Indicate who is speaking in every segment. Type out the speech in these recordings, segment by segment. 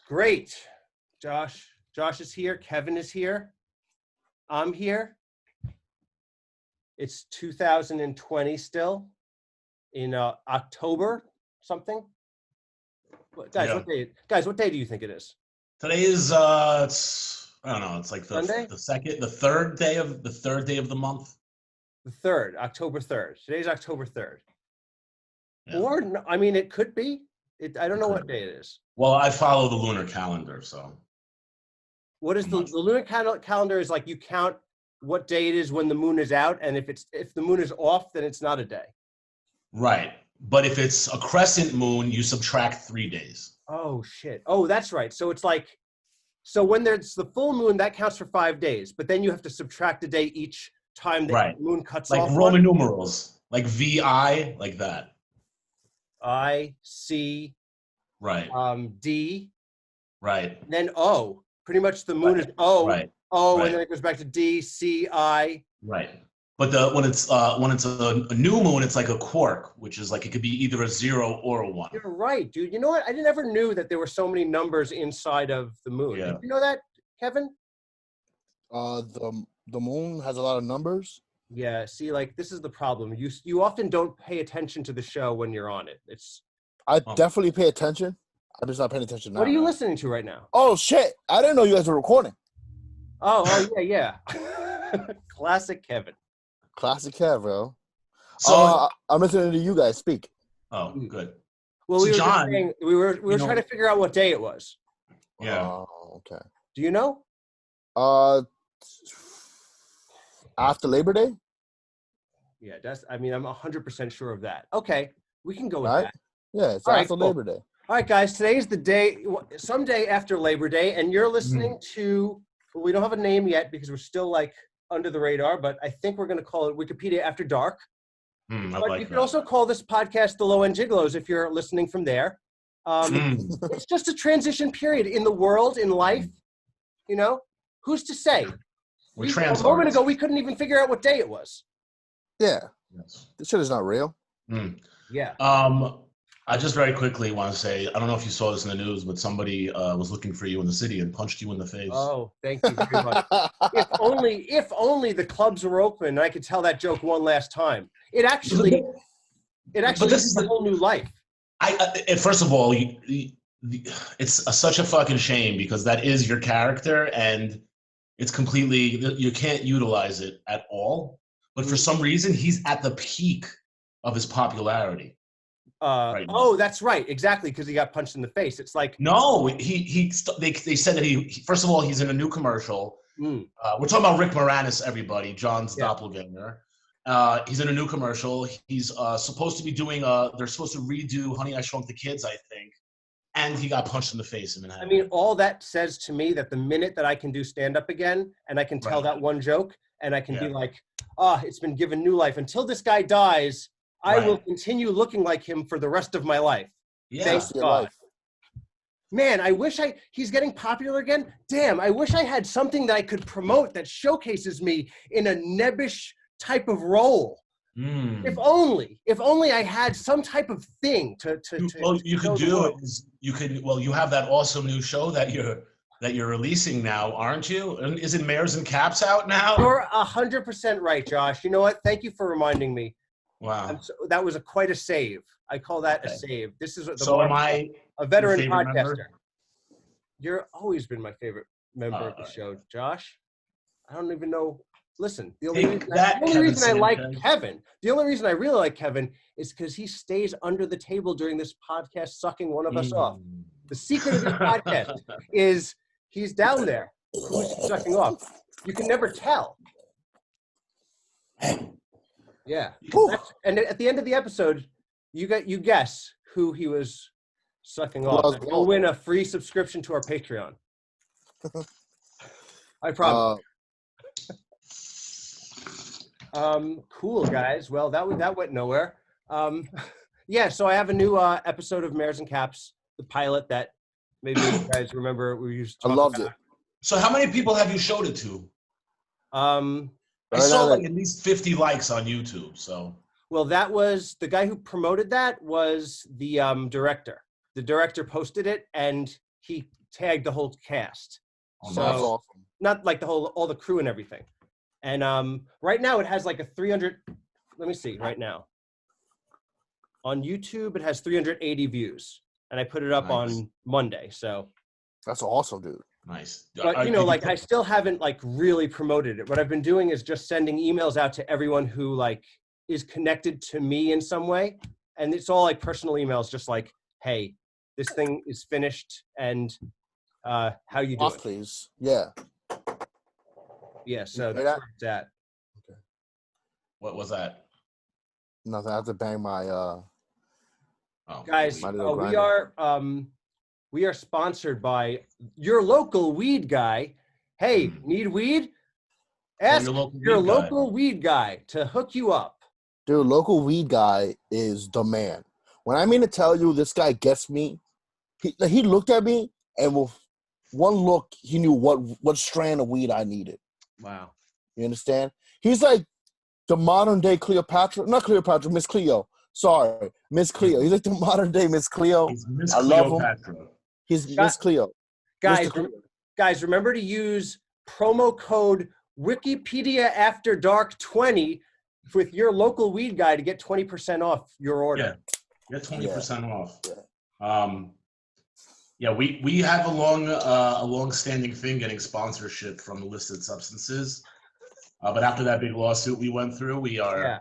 Speaker 1: Great. Josh is here. Kevin is here. I'm here. It's 2020 still in October something. Guys, what day do you think it is?
Speaker 2: Today is I don't know, it's like
Speaker 1: Sunday?
Speaker 2: the third day of the month.
Speaker 1: The 3rd, October 3rd. Today's October 3rd.
Speaker 2: Yeah.
Speaker 1: Or I mean it could be. I don't know what day it is.
Speaker 2: Well, I follow the lunar calendar, so.
Speaker 1: What is the lunar calendar is like you count what day it is when the moon is out, and if the moon is off, then it's not a day.
Speaker 2: Right. But if it's a crescent moon, you subtract 3 days.
Speaker 1: Oh shit. Oh, that's right. So it's like, so when there's the full moon, that counts for 5 days, but then you have to subtract a day each time the moon cuts off.
Speaker 2: Like Roman numerals, like VI, like that.
Speaker 1: I, C,
Speaker 2: right.
Speaker 1: D,
Speaker 2: right.
Speaker 1: Then O. Pretty much the moon is O,
Speaker 2: right.
Speaker 1: O, right. And then it goes back to D, C, I.
Speaker 2: Right. But when it's a new moon, it's like a quark, which is like it could be either a 0 or a 1.
Speaker 1: You're right, dude. You know what? I never knew that there were so many numbers inside of the moon. Yeah. Did you know that, Kevin?
Speaker 3: The moon has a lot of numbers.
Speaker 1: Yeah. See, like this is the problem. You often don't pay attention to the show when you're on it.
Speaker 3: I definitely pay attention. I'm just not paying attention now.
Speaker 1: What are you listening to right now?
Speaker 3: Oh shit! I didn't know you guys were recording.
Speaker 1: Oh yeah. Classic Kevin.
Speaker 3: Classic Kev, bro. So I'm listening to you guys speak.
Speaker 2: Oh, good.
Speaker 1: Well, so we were trying to figure out what day it was.
Speaker 2: Yeah.
Speaker 3: Oh, okay.
Speaker 1: Do you know?
Speaker 3: After Labor Day.
Speaker 1: Yeah, I'm 100% sure of that. Okay, we can go with that.
Speaker 3: Yeah, it's after Labor Day.
Speaker 1: All right, guys. Today's the day, someday after Labor Day, and you're listening to. Well, we don't have a name yet because we're still like under the radar, but I think we're going to call it Wikipedia After Dark. But you can also call this podcast The Low End Gigolos if you're listening from there. It's just a transition period in the world, in life. You know, who's to say? A moment ago, we couldn't even figure out what day it was.
Speaker 3: Yeah. Yes. This shit is not real.
Speaker 1: Yeah.
Speaker 2: I just very quickly want to say, I don't know if you saw this in the news, but somebody was looking for you in the city and punched you in the face.
Speaker 1: Oh, thank you very much. if only the clubs were open and I could tell that joke one last time. It actually is a whole new life.
Speaker 2: First of all, it's such a fucking shame because that is your character and it's completely, you can't utilize it at all. But for some reason, he's at the peak of his popularity.
Speaker 1: Right. Oh, that's right. Exactly, because he got punched in the face. It's like
Speaker 2: no. They said that he first of all he's in a new commercial. We're talking about Rick Moranis, everybody, John's doppelganger. He's in a new commercial. He's supposed to be doing they're supposed to redo Honey, I Shrunk the Kids, I think. And he got punched in the face in Manhattan.
Speaker 1: I mean, all that says to me that the minute that I can do stand up again and I can tell that one joke and I can be like, it's been given new life. Until this guy dies, I will continue looking like him for the rest of my life.
Speaker 2: Yeah.
Speaker 1: Thank God. Man, I wish he's getting popular again. Damn, I wish I had something that I could promote that showcases me in a nebbish type of role. If only I had some type of thing to
Speaker 2: you could do it. You have that awesome new show that you're releasing now, aren't you? Isn't Mayors and Caps out now?
Speaker 1: You're 100% right, Josh. You know what? Thank you for reminding me.
Speaker 2: Wow.
Speaker 1: That was quite a save. I call that a save. This is
Speaker 2: am I
Speaker 1: a veteran podcaster.
Speaker 2: Member?
Speaker 1: You're always been my favorite member of the show, Josh. I don't even know. Listen, the only reason I like Kevin, the only reason I really like Kevin is because he stays under the table during this podcast, sucking one of us off. The secret of this podcast is he's down there sucking off. You can never tell. Yeah. And at the end of the episode, you guess who he was sucking off. You'll win a free subscription to our Patreon. I promise. Cool, guys. Well, that went nowhere. So I have a new episode of Mayors and Caps, the pilot that maybe you guys remember we used to talk
Speaker 3: about. I loved it.
Speaker 2: So how many people have you showed it to? I saw like at least 50 likes on YouTube. So
Speaker 1: well, that was the guy who promoted that was the director. The director posted it, and he tagged the whole cast.
Speaker 2: Oh,
Speaker 1: So
Speaker 3: that's awesome.
Speaker 1: not like all the crew and everything. And right now it has like a 300. Let me see. Right now on YouTube it has 380 views, and I put it up on Monday. So
Speaker 3: that's awesome, dude.
Speaker 2: Nice.
Speaker 1: But like I still haven't like really promoted it. What I've been doing is just sending emails out to everyone who like is connected to me in some way, and it's all like personal emails, just like, hey, this thing is finished, and how you doing?
Speaker 3: Please, yeah.
Speaker 1: Yeah, so that's where it's at.
Speaker 3: Okay.
Speaker 2: What was that?
Speaker 3: Nothing. I have to bang my.
Speaker 1: Guys, we are sponsored by your local weed guy. Hey, need weed? Ask your local weed guy to hook you up.
Speaker 3: Dude, local weed guy is the man. When I mean to tell you, this guy gets me. He looked at me, and with one look, he knew what strand of weed I needed.
Speaker 1: Wow.
Speaker 3: You understand? He's like the modern day Cleopatra. Not Cleopatra, Miss Cleo. Sorry, Miss Cleo. He's like the modern day Miss Cleo.
Speaker 2: He's Miss
Speaker 3: I love him. He's Miss Cleo.
Speaker 1: Guys, remember to use promo code Wikipedia After Dark 20 with your local weed guy to get 20% off your order.
Speaker 2: Yeah, get 20% off. Yeah, we have a long-standing thing getting sponsorship from illicit substances, but after that big lawsuit we went through, we don't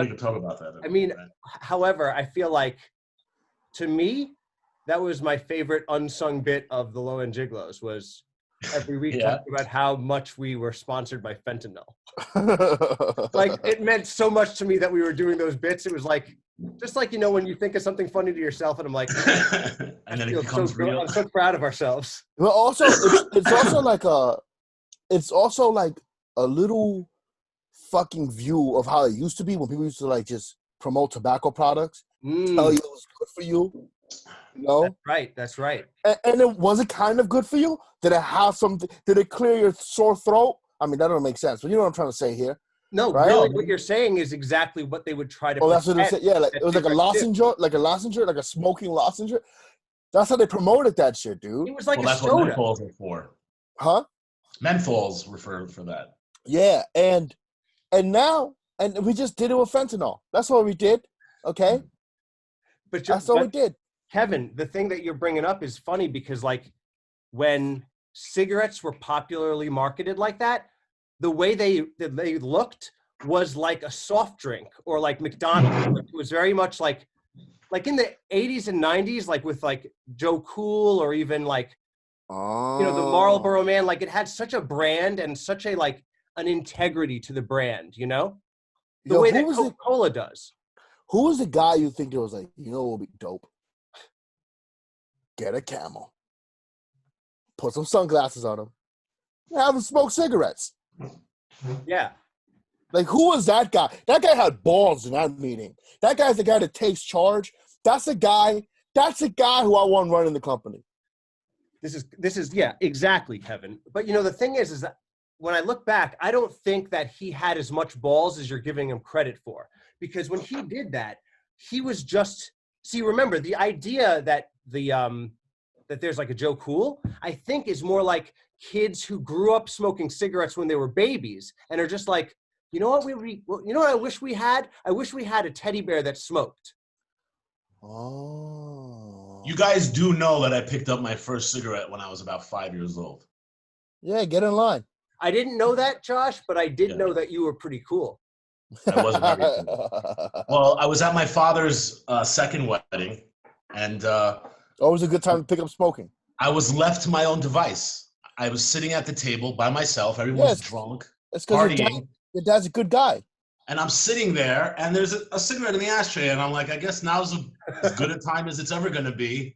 Speaker 2: even talk about that anymore,
Speaker 1: I mean,
Speaker 2: right?
Speaker 1: However, I feel like to me, that was my favorite unsung bit of the Low End Gigolos was every week talking about how much we were sponsored by fentanyl. Like it meant so much to me that we were doing those bits. It was like just like when you think of something funny to yourself, and I'm like,
Speaker 2: and then it becomes real.
Speaker 1: I'm so proud of ourselves.
Speaker 3: But also, it's also like a little fucking view of how it used to be when people used to like just promote tobacco products, tell you it was good for you. You know?
Speaker 1: That's right.
Speaker 3: And it was it kind of good for you? Did it have something? Did it clear your sore throat? I mean, that don't make sense, but you know what I'm trying to say here.
Speaker 1: No,
Speaker 3: right?
Speaker 1: Really, what you're saying is exactly what they would try to.
Speaker 3: Oh, that's what they said. Yeah, like it was like a lozenge, like a smoking lozenge. That's how they promoted that shit, dude.
Speaker 1: It was like
Speaker 2: that's
Speaker 1: soda.
Speaker 2: What menthols are for.
Speaker 3: Huh?
Speaker 2: Menthols refer for that.
Speaker 3: Yeah, and now we just did it with fentanyl. That's what we did. Okay, that's what we did.
Speaker 1: Kevin, the thing that you're bringing up is funny because, like, when cigarettes were popularly marketed like that, the way they looked was like a soft drink or like McDonald's. It was very much like in the 80s and 90s, like with like Joe Cool or even like, the Marlboro Man. Like it had such a brand and such a like an integrity to the brand, the way that Coca-Cola does.
Speaker 3: Who was the guy you think it was like, what would be dope? Get a Camel. Put some sunglasses on him. Have him smoke cigarettes.
Speaker 1: Yeah.
Speaker 3: Like, who was that guy? That guy had balls in that meeting. That guy's the guy that takes charge. That's the guy who I want running the company. This
Speaker 1: is yeah, exactly, Kevin. But the thing is that when I look back, I don't think that he had as much balls as you're giving him credit for. Because when he did that, he was just remember the idea that that there's like a Joe Cool, I think is more like kids who grew up smoking cigarettes when they were babies and are just like, you know what I wish we had? I wish we had a teddy bear that smoked.
Speaker 3: Oh.
Speaker 2: You guys do know that I picked up my first cigarette when I was about 5 years old.
Speaker 3: Yeah, get in line.
Speaker 1: I didn't know that, Josh, but I did know that you were pretty cool.
Speaker 2: I wasn't everything. Well, I was at my father's second wedding, and
Speaker 3: always a good time to pick up smoking.
Speaker 2: I was left to my own device. I was sitting at the table by myself. Everyone's drunk, partying.
Speaker 3: Your dad's a good guy.
Speaker 2: And I'm sitting there, and there's a cigarette in the ashtray, and I'm like, I guess now's as good a time as it's ever going to be.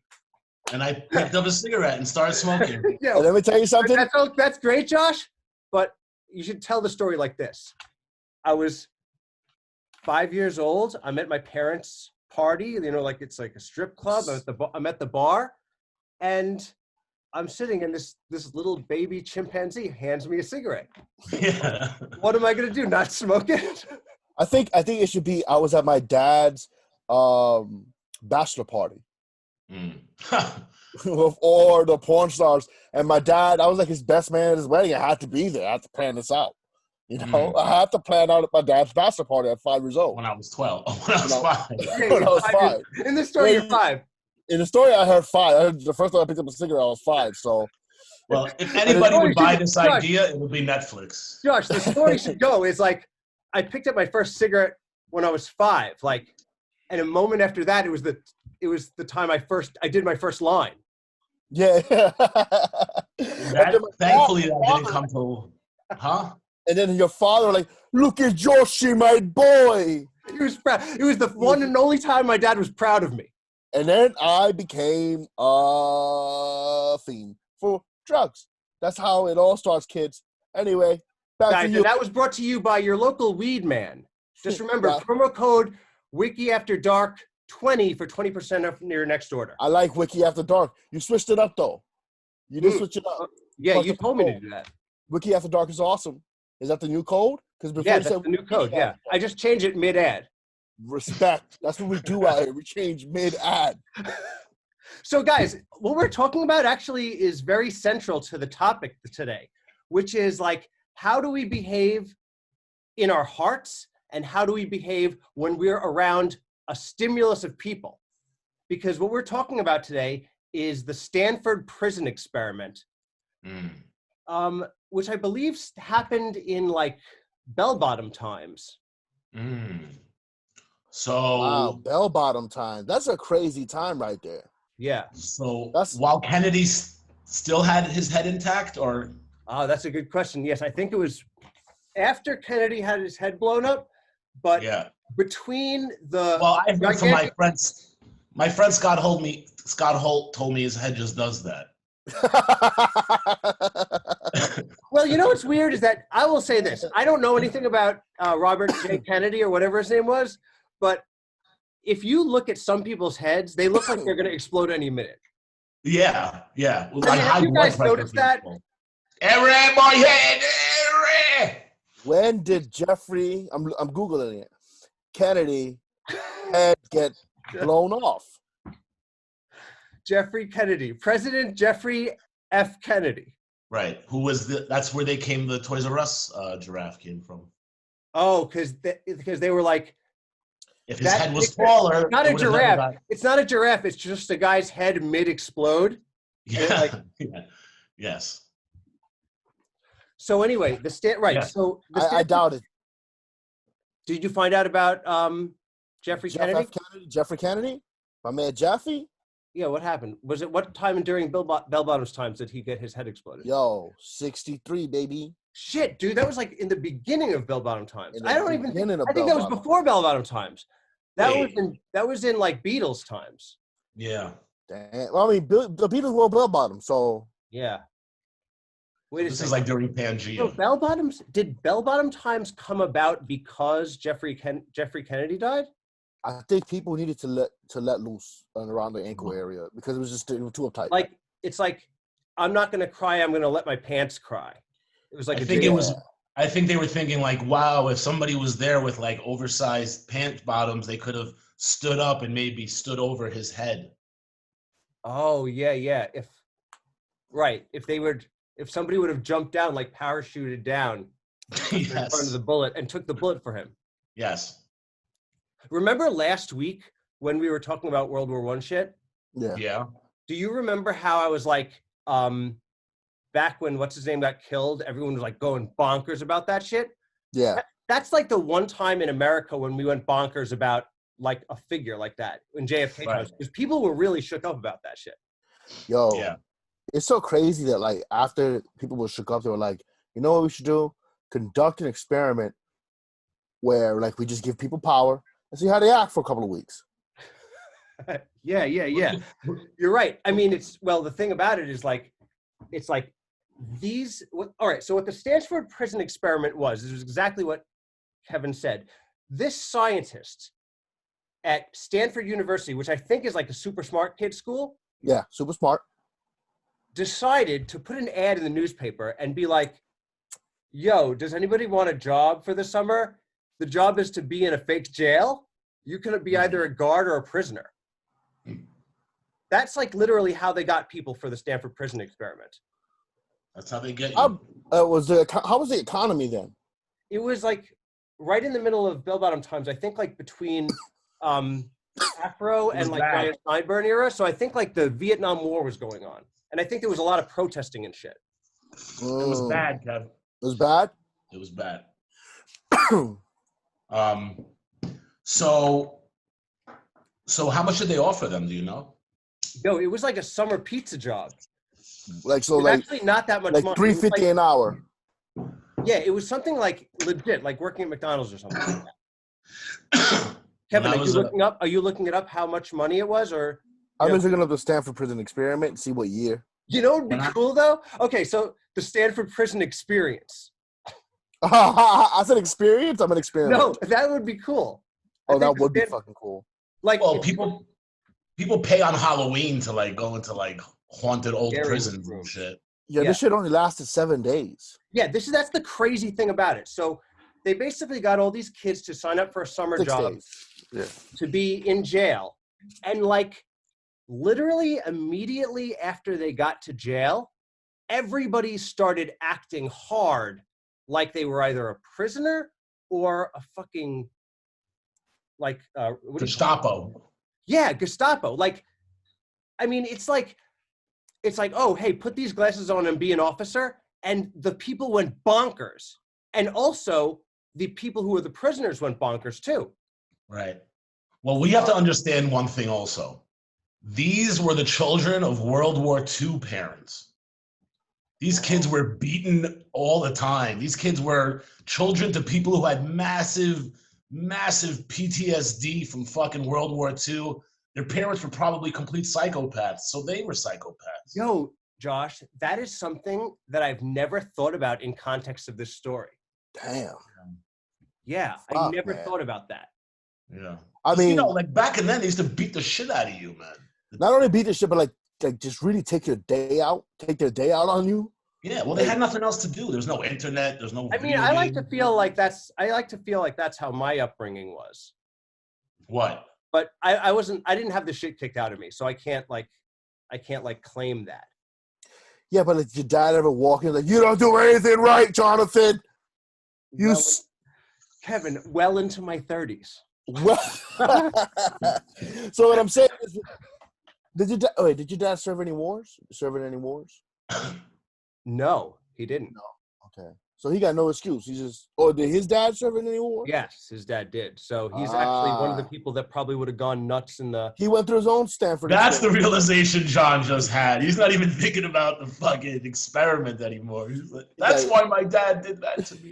Speaker 2: And I picked up a cigarette and started smoking.
Speaker 3: And let me tell you something.
Speaker 1: That's great, Josh, but you should tell the story like this. I was 5 years old. I'm at my parents' party, like it's like a strip club. I'm at the bar, and I'm sitting, and this little baby chimpanzee hands me a cigarette.
Speaker 2: Yeah.
Speaker 1: What am I gonna do? Not smoke it?
Speaker 3: I think it should be. I was at my dad's bachelor party. with all the porn stars. And my dad, I was like his best man at his wedding. I had to be there. I had to plan this out. You know, I had to plan out my dad's bachelor party at 5 years old.
Speaker 2: When I was 12. When I was 5.
Speaker 1: Yeah,
Speaker 3: When I was 5.
Speaker 1: In the story, you're 5.
Speaker 3: In the story, I heard 5. I heard the first time I picked up a cigarette, I was 5. So,
Speaker 2: well, if anybody would buy this idea, it would be Netflix.
Speaker 1: Josh, the story should go is like, I picked up my first cigarette when I was 5. Like, and a moment after that, it was the time I did my first line.
Speaker 3: Yeah.
Speaker 2: Thankfully, that didn't come to, huh?
Speaker 3: And then your father, like, look at Joshi, my boy.
Speaker 1: He was proud. It was the one and only time my dad was proud of me.
Speaker 3: And then I became a fiend for drugs. That's how it all starts, kids. Anyway, back to you.
Speaker 1: And that was brought to you by your local weed man. Just remember, promo code Wiki After Dark 20 for 20% off your next order.
Speaker 3: I like Wiki After Dark. You switched it up, though. You did switch it up.
Speaker 1: Yeah, you told me to do that.
Speaker 3: Wiki After Dark is awesome. Is that the new code? Because before
Speaker 1: that's the new code. Yeah, I just changed it mid-ad.
Speaker 3: Respect. That's what we do out here. We change mid-ad.
Speaker 1: So, guys, what we're talking about actually is very central to the topic today, which is like, how do we behave in our hearts, and how do we behave when we're around a stimulus of people? Because what we're talking about today is the Stanford prison experiment. Which I believe happened in like bell-bottom times.
Speaker 2: So
Speaker 3: wow, bell-bottom time. That's a crazy time right there.
Speaker 1: Yeah.
Speaker 2: So while Kennedy still had his head intact, or?
Speaker 1: Oh, that's a good question. Yes, I think it was after Kennedy had his head blown up, but between the.
Speaker 2: Well, I heard from my friends. My friend Scott Holt told me his head just does that.
Speaker 1: Well, you know what's weird is that I will say this. I don't know anything about Robert J. Kennedy or whatever his name was, but if you look at some people's heads, they look like they're going to explode any minute.
Speaker 2: Yeah, yeah.
Speaker 1: Like, have you guys noticed that?
Speaker 2: Every my head.
Speaker 3: When did Jeffrey? I'm googling it. Kennedy head get blown off?
Speaker 1: Jeffrey Kennedy, President Jeffrey F. Kennedy.
Speaker 2: Right. Who was that's where the Toys R Us giraffe came from.
Speaker 1: Oh, because they were like,
Speaker 2: if his head was smaller,
Speaker 1: not a giraffe. It's not a giraffe. It's just a guy's head mid-explode.
Speaker 2: Yeah. Yes.
Speaker 1: So anyway, right. Yeah. So
Speaker 3: I doubt it.
Speaker 1: Did you find out about Jeffrey Kennedy?
Speaker 3: Jeffrey Kennedy? My man Jeffy?
Speaker 1: Yeah, what happened? Was it what time during bell-bottoms times did he get his head exploded?
Speaker 3: Yo, 63, baby.
Speaker 1: Shit, dude, that was like in the beginning of bell-bottom times. I think that was before bell-bottom times. That was in like Beatles times.
Speaker 2: Yeah.
Speaker 3: Damn. Well, I mean, the Beatles were bell-bottom, so.
Speaker 1: Yeah. Wait a second.
Speaker 2: This is like during Pangea.
Speaker 1: So did bell-bottom times come about because Jeffrey Kennedy died?
Speaker 3: I think people needed to let loose around the ankle area because it was too uptight.
Speaker 1: Like it's like, I'm not gonna cry. I'm gonna let my pants cry. It was like
Speaker 2: I think they were thinking like, wow, if somebody was there with like oversized pant bottoms, they could have stood up and maybe stood over his head.
Speaker 1: Oh yeah. If somebody would have jumped down, like parachuted down in front of the bullet and took the bullet for him.
Speaker 2: Yes.
Speaker 1: Remember last week when we were talking about World War I shit?
Speaker 3: Yeah.
Speaker 2: Yeah.
Speaker 1: Do you remember how I was like, back when what's his name got killed, everyone was like going bonkers about that shit?
Speaker 3: Yeah.
Speaker 1: That's like the one time in America when we went bonkers about like a figure like that when JFK was, because people were really shook up about that shit.
Speaker 3: Yo, yeah. It's so crazy that like after people were shook up, they were like, you know what we should do? Conduct an experiment where like we just give people power and see how they act for a couple of weeks.
Speaker 1: Yeah. You're right. I mean, the thing about it is like, it's like all right. So what the Stanford prison experiment was exactly what Kevin said. This scientist at Stanford University, which I think is like a super smart kid school.
Speaker 3: Yeah, super smart.
Speaker 1: Decided to put an ad in the newspaper and be like, yo, does anybody want a job for the summer? The job is to be in a fake jail. You can be either a guard or a prisoner. That's like literally how they got people for the Stanford prison experiment.
Speaker 2: That's how they get you.
Speaker 3: How was the economy then?
Speaker 1: It was like right in the middle of bell-bottom times. I think like between Afro and like Ryan Steinberg era. So I think like the Vietnam War was going on. And I think there was a lot of protesting and shit.
Speaker 2: It was bad, Kev.
Speaker 3: It was bad?
Speaker 2: It was bad. So how much did they offer them? Do you know?
Speaker 1: Yo, it was like a summer pizza job.
Speaker 3: Like so,
Speaker 1: it was
Speaker 3: like
Speaker 1: actually not that much
Speaker 3: like
Speaker 1: money.
Speaker 3: $3.50 an hour.
Speaker 1: Yeah, it was something like legit, like working at McDonald's or something like that. Kevin, are you looking it up how much money it was, or
Speaker 3: I'm just looking up the Stanford prison experiment and see what year.
Speaker 1: You know what would be cool though? Okay, so the Stanford prison experience.
Speaker 3: I said experience. I'm an experiment.
Speaker 1: No, that would be cool.
Speaker 3: Oh, that would be fucking cool.
Speaker 2: Like, well, people pay on Halloween to like go into like haunted old prisons and shit.
Speaker 3: Yeah, this shit only lasted 7 days.
Speaker 1: Yeah, that's the crazy thing about it. So they basically got all these kids to sign up for a summer
Speaker 3: 6
Speaker 1: job to be in jail. And like literally immediately after they got to jail, everybody started acting hard like they were either a prisoner or a fucking like
Speaker 2: Gestapo.
Speaker 1: Yeah, Gestapo. Like, I mean, it's like, oh, hey, put these glasses on and be an officer. And the people went bonkers. And also, the people who were the prisoners went bonkers too.
Speaker 2: Right. Well, we have to understand one thing also. These were the children of World War II parents. These kids were beaten all the time. These kids were children to people who had massive PTSD from fucking World War II. Their parents were probably complete psychopaths, so they were psychopaths.
Speaker 1: Yo, Josh, that is something that I've never thought about in context of this story.
Speaker 3: Damn.
Speaker 1: Yeah, I never thought about that.
Speaker 2: Yeah.
Speaker 3: I mean,
Speaker 2: you know, like back in then, they used to beat the shit out of you, man.
Speaker 3: Not only beat the shit, but like just really take their day out on you.
Speaker 2: Yeah, well, they had nothing else to do. There's no internet. There's no.
Speaker 1: I mean, I like to feel like that's how my upbringing was.
Speaker 2: What?
Speaker 1: But I didn't have the shit kicked out of me, so I can't claim that.
Speaker 3: Yeah, but did your dad ever walk in like, you don't do anything right, Jonathan?
Speaker 1: Kevin, well into my 30s.
Speaker 3: Well, so what I'm saying is, did your dad serve any wars? Serve in any wars?
Speaker 1: No, he didn't.
Speaker 3: No. Okay. So he got no excuse. Did his dad serve in any wars?
Speaker 1: Yes, his dad did. So he's actually one of the people that probably would have gone nuts in the...
Speaker 3: He went through his own Stanford.
Speaker 2: That's the realization John just had. He's not even thinking about the fucking experiment anymore. He's like, that's why my dad did that to me.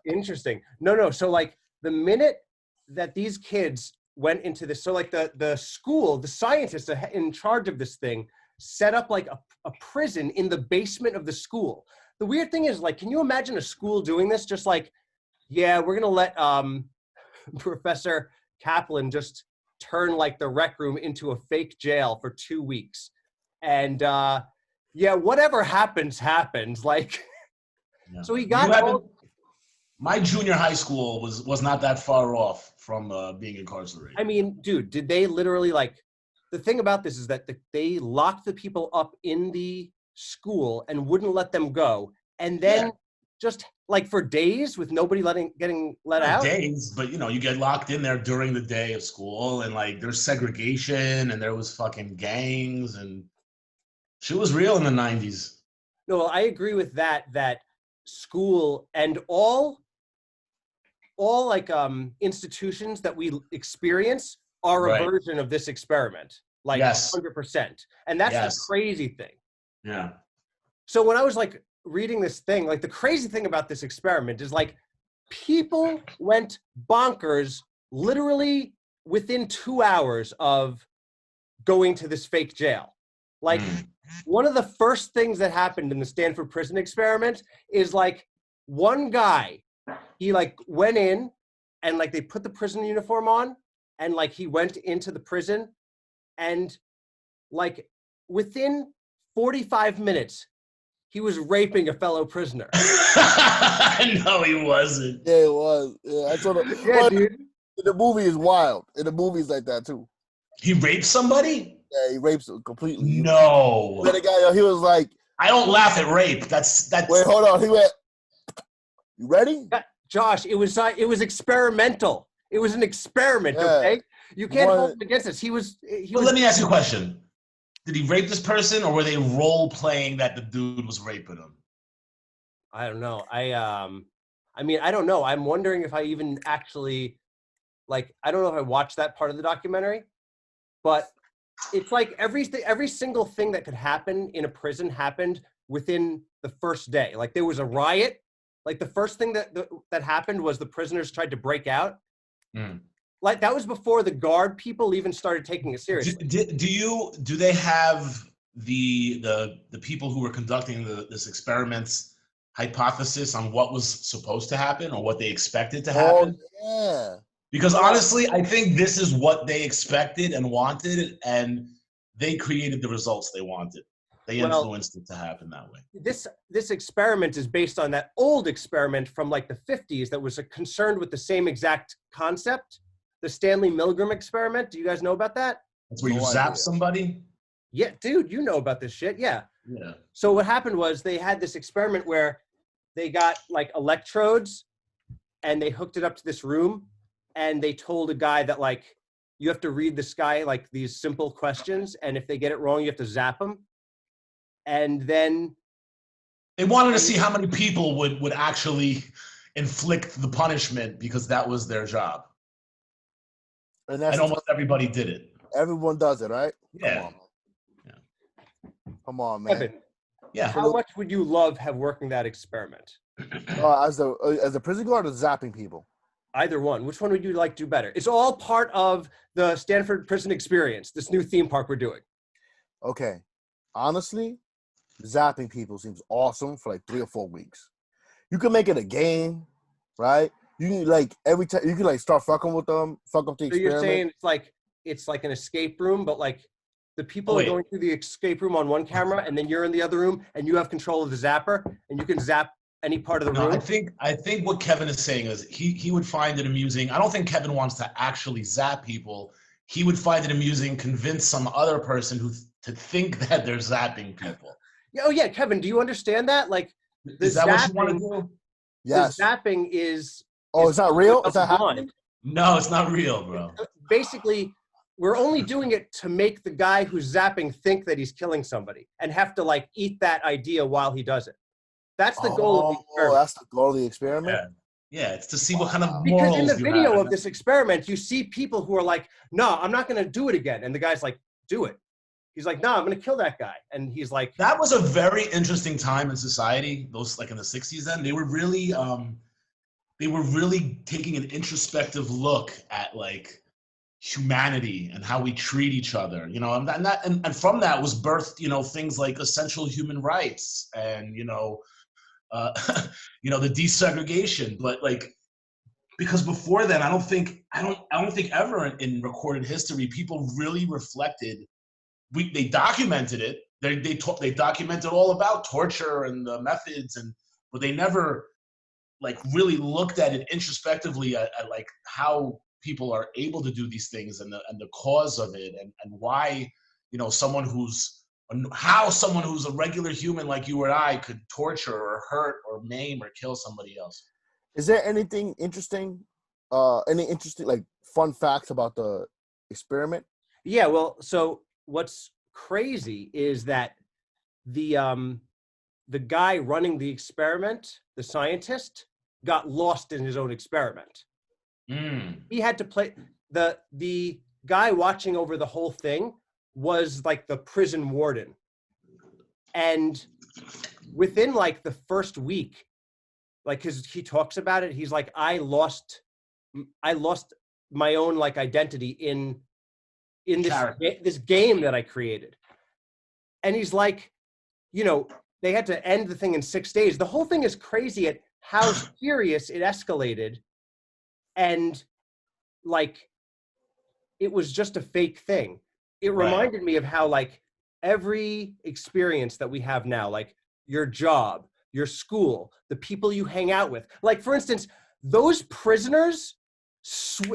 Speaker 1: Interesting. No. So like the minute that these kids went into this, so like the school, the scientists in charge of this thing set up like a prison in the basement of the school. The weird thing is, like, can you imagine a school doing this? Just like, yeah, we're going to let Professor Kaplan just turn like the rec room into a fake jail for 2 weeks. And yeah, whatever happens. Like, yeah. So he got
Speaker 2: my junior high school was not that far off from being incarcerated.
Speaker 1: I mean, dude, did they literally like, the thing about this is that they locked the people up in the school and wouldn't let them go, and then just like for days with nobody getting let out.
Speaker 2: Days, but you know, you get locked in there during the day of school, and like there's segregation, and there was fucking gangs, and shit was real in the 90s.
Speaker 1: No, well, I agree with that school and all like institutions that we experience are a version of this experiment, like 100%. And that's the crazy thing.
Speaker 2: Yeah.
Speaker 1: So when I was like reading this thing, like the crazy thing about this experiment is like people went bonkers literally within 2 hours of going to this fake jail. Like one of the first things that happened in the Stanford prison experiment is like one guy, he like went in and like they put the prison uniform on and like he went into the prison and like within 45 minutes, he was raping a fellow prisoner.
Speaker 2: No, he wasn't.
Speaker 3: Yeah, it was. Yeah, I told him.
Speaker 1: Yeah, dude.
Speaker 3: The movie is wild. And the movie's like that too.
Speaker 2: He raped somebody?
Speaker 3: Yeah, he rapes him completely.
Speaker 2: No.
Speaker 3: The guy, he was like,
Speaker 2: I don't laugh at rape. That's.
Speaker 3: wait, hold on. He went, you ready?
Speaker 1: Yeah, Josh, it was experimental. It was an experiment,
Speaker 3: Yeah.
Speaker 1: okay? You can't hold him against this.
Speaker 2: But let me ask you a question. Did he rape this person, or were they role playing that the dude was raping him?
Speaker 1: I don't know. I mean, I don't know. I'm wondering if I even actually, like, I don't know if I watched that part of the documentary, but it's like every single thing that could happen in a prison happened within the first day. Like there was a riot. Like the first thing that happened was the prisoners tried to break out.
Speaker 2: Mm.
Speaker 1: Like that was before the guard people even started taking it seriously.
Speaker 2: Do they have the people who were conducting this experiments hypothesis on what was supposed to happen or what they expected to happen?
Speaker 3: Oh, yeah.
Speaker 2: Because honestly, I think this is what they expected and wanted, and they created the results they wanted. They influenced it to happen that way.
Speaker 1: This experiment is based on that old experiment from like the 50s that was concerned with the same exact concept, the Stanley Milgram experiment. Do you guys know about that?
Speaker 2: That's where you zap somebody?
Speaker 1: Yeah, dude, you know about this shit. Yeah.
Speaker 2: Yeah.
Speaker 1: So what happened was they had this experiment where they got like electrodes and they hooked it up to this room and they told a guy that like, you have to read this guy like these simple questions. And if they get it wrong, you have to zap them. And then
Speaker 2: they wanted to see how many people would actually inflict the punishment because that was their job. And almost everybody did it.
Speaker 3: Everyone does it, right?
Speaker 2: Yeah.
Speaker 3: Come on, man.
Speaker 1: Evan,
Speaker 2: yeah.
Speaker 1: How much would you love have working that experiment?
Speaker 3: As a prison guard or zapping people?
Speaker 1: Either one. Which one would you like to do better? It's all part of the Stanford prison experience, this new theme park we're doing.
Speaker 3: Okay. Honestly, zapping people seems awesome for like 3 or 4 weeks. You can make it a game, right? You can like every time you can like start fucking with them, fuck up the experiment.
Speaker 1: So you're saying it's like an escape room, but like the people are going through the escape room on one camera, and then you're in the other room, and you have control of the zapper, and you can zap any part of the room.
Speaker 2: I think what Kevin is saying is he would find it amusing. I don't think Kevin wants to actually zap people. He would find it amusing, convince some other person to think that they're zapping people.
Speaker 1: Oh yeah, Kevin, do you understand that? Like,
Speaker 2: is that what you want to do?
Speaker 1: Yes. The zapping is.
Speaker 3: Oh, it's not real? Is that happening?
Speaker 2: No, it's not real, bro.
Speaker 1: Basically, we're only doing it to make the guy who's zapping think that he's killing somebody and have to like eat that idea while he does it. That's the goal of the experiment.
Speaker 3: Oh, that's the goal of the experiment?
Speaker 2: Yeah, it's to see what kind of morals
Speaker 1: because in the video of this experiment, you see people who are like, no, I'm not going to do it again. And the guy's like, do it. He's like, no, I'm going to kill that guy. And he's like.
Speaker 2: That was a very interesting time in society. Those like in the 60s then. They were really taking an introspective look at like humanity and how we treat each other, you know, and from that was birthed, you know, things like essential human rights and, you know, the desegregation. But like, because before then, I don't think ever in recorded history people really reflected. They documented it. They documented all about torture and the methods, but they never like really looked at it introspectively at like how people are able to do these things and the cause of it and why, you know, someone who's a regular human like you or I could torture or hurt or maim or kill somebody else.
Speaker 3: Is there anything interesting, any interesting like fun facts about the experiment?
Speaker 1: Yeah, well, so what's crazy is that the guy running the experiment, the scientist, got lost in his own experiment. He had to play the guy watching over the whole thing was like the prison warden. And within like the first week, like cause he talks about it, he's like, I lost my own like identity in this game that I created. And he's like, you know, they had to end the thing in 6 days. The whole thing is crazy at how serious it escalated. And like, it was just a fake thing. It reminded me of how like every experience that we have now, like your job, your school, the people you hang out with. Like, for instance, those prisoners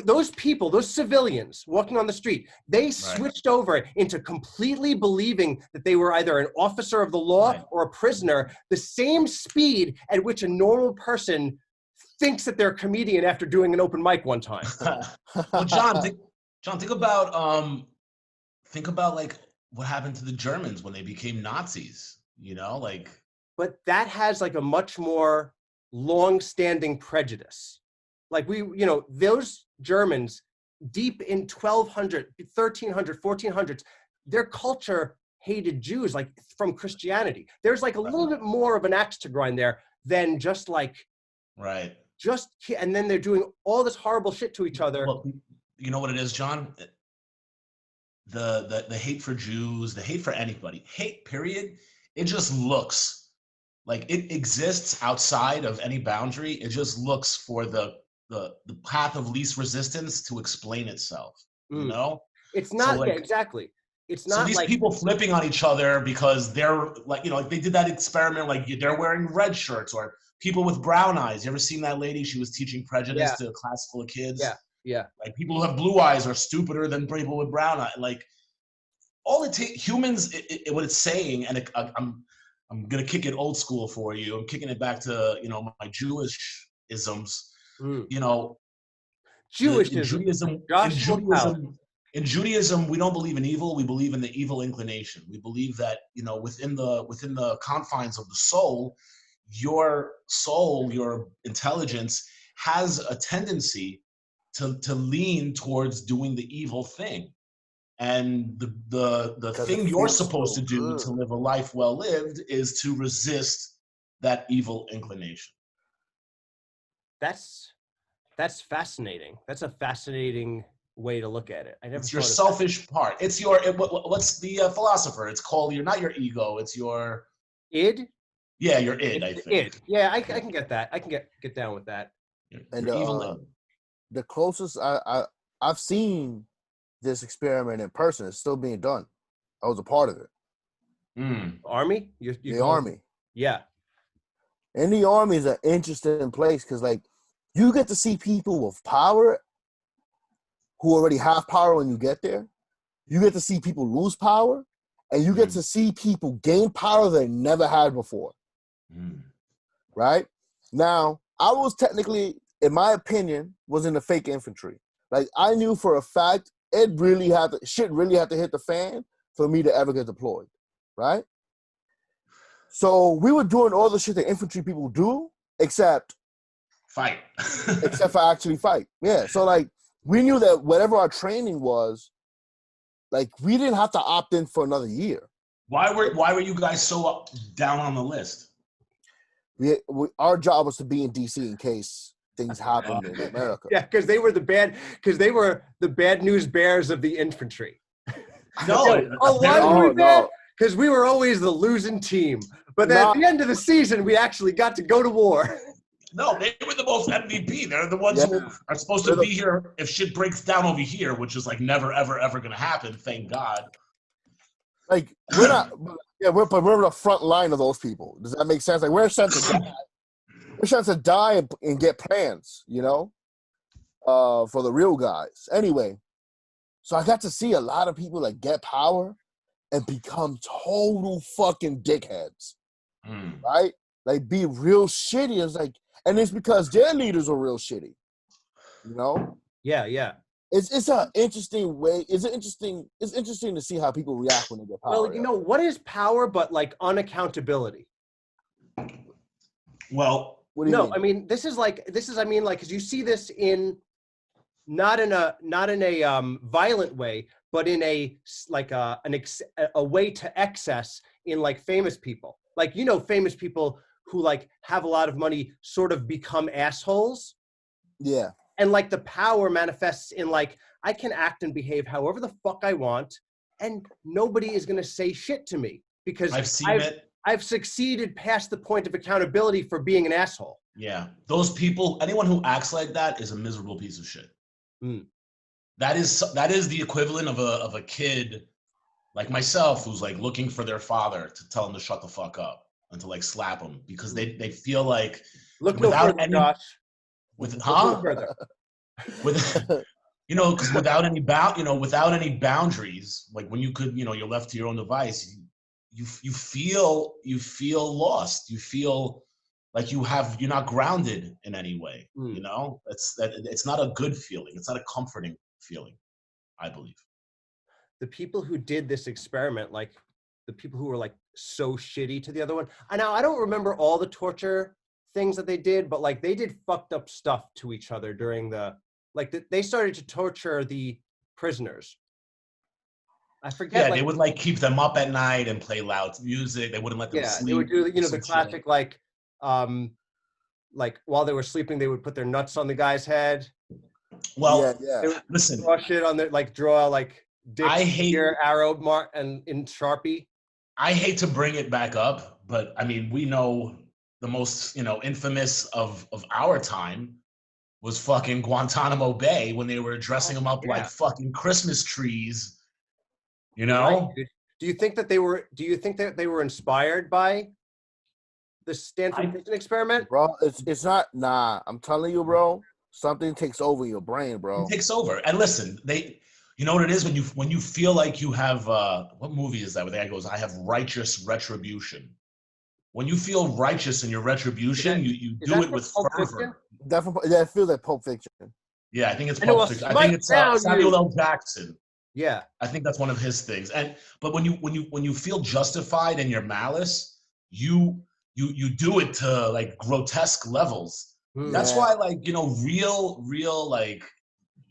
Speaker 1: those people, those civilians walking on the street, they switched over into completely believing that they were either an officer of the law or a prisoner, the same speed at which a normal person thinks that they're a comedian after doing an open mic one time.
Speaker 2: Well, John, think about like what happened to the Germans when they became Nazis, you know, like.
Speaker 1: But that has like a much more long-standing prejudice. Like those Germans deep in 1200, 1300, 1400s, their culture hated Jews like from Christianity. There's like a little bit more of an axe to grind there than just like, and then they're doing all this horrible shit to each other.
Speaker 2: Well, you know what it is, John? The hate for Jews, the hate for anybody, hate period, it just looks like it exists outside of any boundary. It just looks for the path of least resistance to explain itself. You know,
Speaker 1: it's not exactly. It's not
Speaker 2: so these
Speaker 1: like
Speaker 2: people flipping on each other because they're like, you know, like they did that experiment, like they're wearing red shirts, or people with brown eyes. You ever seen that lady? She was teaching prejudice to a class full of kids.
Speaker 1: Yeah.
Speaker 2: Like people who have blue eyes are stupider than people with brown eyes. Like all humans, what it's saying, and I'm gonna kick it old school for you. I'm kicking it back to, you know, my Jewish isms. You know, in Judaism, we don't believe in evil. We believe in the evil inclination. We believe that, you know, within the confines of the soul, your intelligence has a tendency to lean towards doing the evil thing. And the thing you're supposed to do to live a life well lived is to resist that evil inclination.
Speaker 1: That's fascinating. That's a fascinating way to look at it.
Speaker 2: It's your selfish part. It's your what's the philosopher? It's called not your ego. It's your
Speaker 1: id.
Speaker 2: Yeah, your id. I think.
Speaker 1: Id. Yeah, I can get that. I can get down with that.
Speaker 3: And the closest I've seen this experiment in person is still being done. I was a part of it.
Speaker 1: Army?
Speaker 3: The Army.
Speaker 1: Yeah.
Speaker 3: And the Army is an interesting place because, like, you get to see people with power who already have power when you get there. You get to see people lose power, and you get to see people gain power they never had before. Right? Now, I was technically, in my opinion, was in the fake infantry. Like, I knew for a fact shit really had to hit the fan for me to ever get deployed. Right? So we were doing all the shit that infantry people do, except
Speaker 2: fight.
Speaker 3: Except for actually fight. Yeah. So like we knew that whatever our training was, like we didn't have to opt in for another year.
Speaker 2: Why were you guys so down on the list?
Speaker 3: Our job was to be in DC in case things happened in America.
Speaker 1: Yeah, because they were the bad news bears of the infantry.
Speaker 2: No.
Speaker 1: Because we were always the losing team. But then at the end of the season, we actually got to go to war.
Speaker 2: No, they were the most MVP. They're the ones who are supposed to be here if shit breaks down over here, which is like never, ever, ever going to happen. Thank God.
Speaker 3: Like we're not, we're the front line of those people. Does that make sense? Like we're sent to die. We're sent to die and get plans, you know, for the real guys. Anyway, so I got to see a lot of people like get power and become total fucking dickheads, right? Like be real shitty. It's like, and it's because their leaders are real shitty, you know?
Speaker 1: Yeah.
Speaker 3: It's an interesting way. It's interesting to see how people react when they get power.
Speaker 1: Well, you know, what is power but like unaccountability?
Speaker 2: Well,
Speaker 1: what do you mean? I mean, because you see this in not in a violent way, but in a way to excess in like famous people. Like, you know, famous people who like have a lot of money sort of become assholes.
Speaker 3: Yeah.
Speaker 1: And like the power manifests in like, I can act and behave however the fuck I want, and nobody is going to say shit to me because I've succeeded past the point of accountability for being an asshole.
Speaker 2: Yeah. Those people, anyone who acts like that is a miserable piece of shit. That is the equivalent of a kid like myself who's like looking for their father to tell him to shut the fuck up and to like slap him because they feel like
Speaker 1: look no further, Josh.
Speaker 2: Look with because without any without any boundaries, like when you could, you're left to your own device, you feel lost. You feel like you're not grounded in any way. It's not a good feeling. It's not a comforting feeling, I believe.
Speaker 1: The people who did this experiment, like the people who were like so shitty to the other one. I don't remember all the torture things that they did, but like they did fucked up stuff to each other during they started to torture the prisoners. I forget.
Speaker 2: Yeah, they would like keep them up at night and play loud music. They wouldn't let them sleep.
Speaker 1: They would do, the classic like while they were sleeping, they would put their nuts on the guy's head.
Speaker 2: Well,
Speaker 1: They would
Speaker 2: listen.
Speaker 1: Draw shit on their draw dicks, your arrow mark and in Sharpie.
Speaker 2: I hate to bring it back up, but I mean, we know the most infamous of our time was fucking Guantanamo Bay when they were dressing them up like fucking Christmas trees.
Speaker 1: Right, do you think that they were inspired by the Stanford prison experiment?
Speaker 3: Bro, it's not. Nah, I'm telling you, bro. Something takes over your brain, bro.
Speaker 2: It takes over. And listen, you know what it is when you feel like you have what movie is that where the guy goes, I have righteous retribution. When you feel righteous in your retribution, you do it with fervor.
Speaker 3: Definitely, I feel that Pulp Fiction.
Speaker 2: Yeah, I think it's Pulp Fiction. I think it's Samuel L. Jackson.
Speaker 1: Yeah,
Speaker 2: I think that's one of his things. But when you feel justified in your malice, you do it to like grotesque levels. That's why real like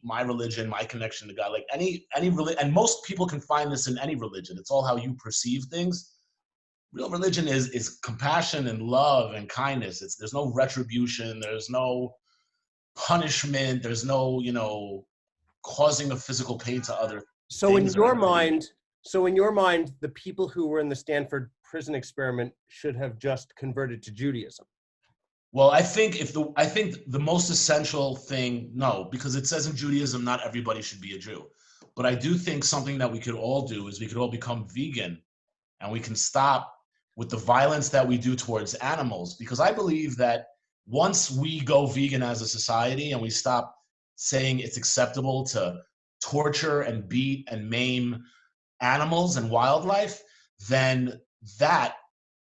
Speaker 2: my religion, my connection to God, like any religion, and most people can find this in any religion. It's all how you perceive things. Real religion is compassion and love and kindness. There's no retribution. There's no punishment. There's no causing of physical pain to other.
Speaker 1: So in your mind, the people who were in the Stanford prison experiment should have just converted to Judaism.
Speaker 2: Well, I think the most essential thing, no, because it says in Judaism not everybody should be a Jew. But I do think something that we could all do is we could all become vegan, and we can stop with the violence that we do towards animals, because I believe that once we go vegan as a society and we stop saying it's acceptable to torture and beat and maim animals and wildlife, then that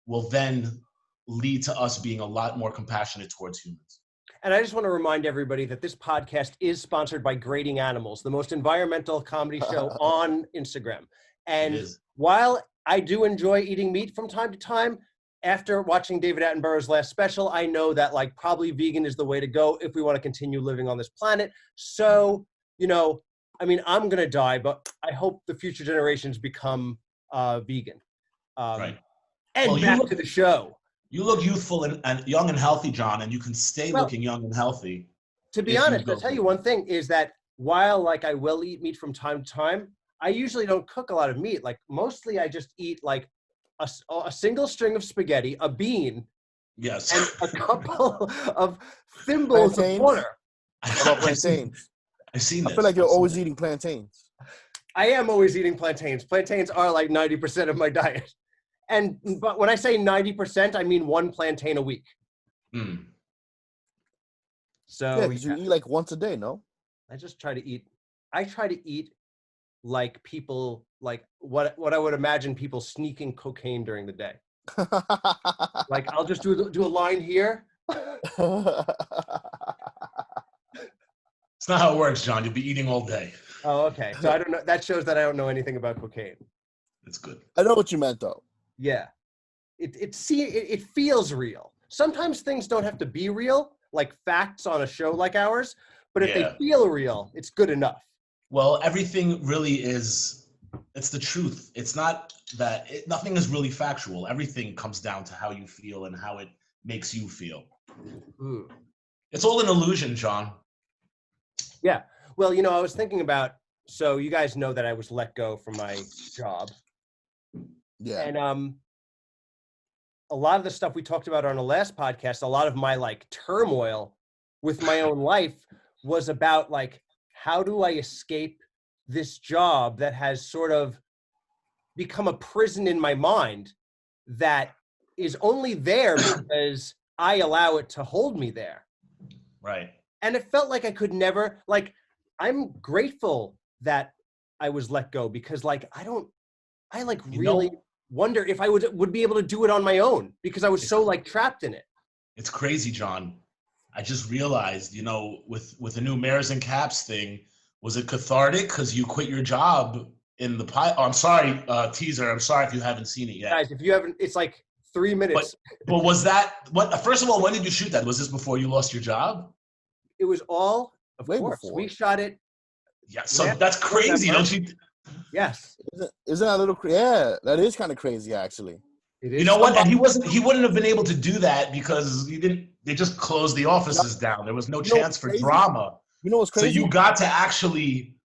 Speaker 2: will then lead to us being a lot more compassionate towards humans.
Speaker 1: And I just want to remind everybody that this podcast is sponsored by Grading Animals, the most environmental comedy show on Instagram. And while I do enjoy eating meat from time to time, after watching David Attenborough's last special, I know that probably vegan is the way to go if we want to continue living on this planet. So, I'm going to die, but I hope the future generations become vegan.
Speaker 2: Right.
Speaker 1: And back to the show.
Speaker 2: You look youthful and young and healthy, John, and you can stay looking young and healthy.
Speaker 1: To be honest, I'll tell you one thing is that while I will eat meat from time to time, I usually don't cook a lot of meat. Mostly I just eat a single string of spaghetti, a bean,
Speaker 2: yes,
Speaker 1: and a couple of thimbles of water.
Speaker 3: What about plantains?
Speaker 2: I've seen this.
Speaker 3: I feel like you're always eating plantains.
Speaker 1: I am always eating plantains. Plantains are 90% of my diet. But when I say 90%, I mean one plantain a week. So
Speaker 3: you eat once a day, no?
Speaker 1: I just try to eat. I try to eat like people, what I would imagine people sneaking cocaine during the day. I'll just do a line here.
Speaker 2: It's not how it works, John. You'll be eating all day.
Speaker 1: Oh, okay. So I don't know. That shows that I don't know anything about cocaine.
Speaker 2: It's good.
Speaker 3: I know what you meant, though.
Speaker 1: Yeah. It feels real. Sometimes things don't have to be real, like facts on a show like ours, but if they feel real, it's good enough.
Speaker 2: Well, everything really is, it's the truth. It's not that, nothing is really factual. Everything comes down to how you feel and how it makes you feel. It's all an illusion, John.
Speaker 1: Yeah. Well, I was thinking about, so you guys know that I was let go from my job.
Speaker 3: Yeah.
Speaker 1: And a lot of the stuff we talked about on the last podcast, a lot of my turmoil with my own life was about how do I escape this job that has sort of become a prison in my mind that is only there because I allow it to hold me there.
Speaker 2: Right.
Speaker 1: And it felt like I could never, like, I'm grateful that I was let go because like, I like really wonder if I would be able to do it on my own because I was so like trapped in it.
Speaker 2: It's crazy, John. I just realized, you know, with the new Mares and Caps thing, was it cathartic because you quit your job in the pilot? Oh, I'm sorry, teaser. I'm sorry if you haven't seen it yet.
Speaker 1: Guys, if you haven't, it's like 3 minutes.
Speaker 2: But was that what? First of all, when did you shoot that? Was this before you lost your job?
Speaker 1: It was all, of
Speaker 3: Way
Speaker 1: course.
Speaker 3: before.
Speaker 1: We shot it.
Speaker 2: Yeah, so that's crazy, don't you?
Speaker 1: Yes.
Speaker 3: Isn't that a little yeah, that is kind of crazy actually.
Speaker 1: It is.
Speaker 2: You know what? And he wouldn't have been able to do that because they just closed the offices down. There was no chance for drama.
Speaker 3: You know what's crazy?
Speaker 2: So you got to actually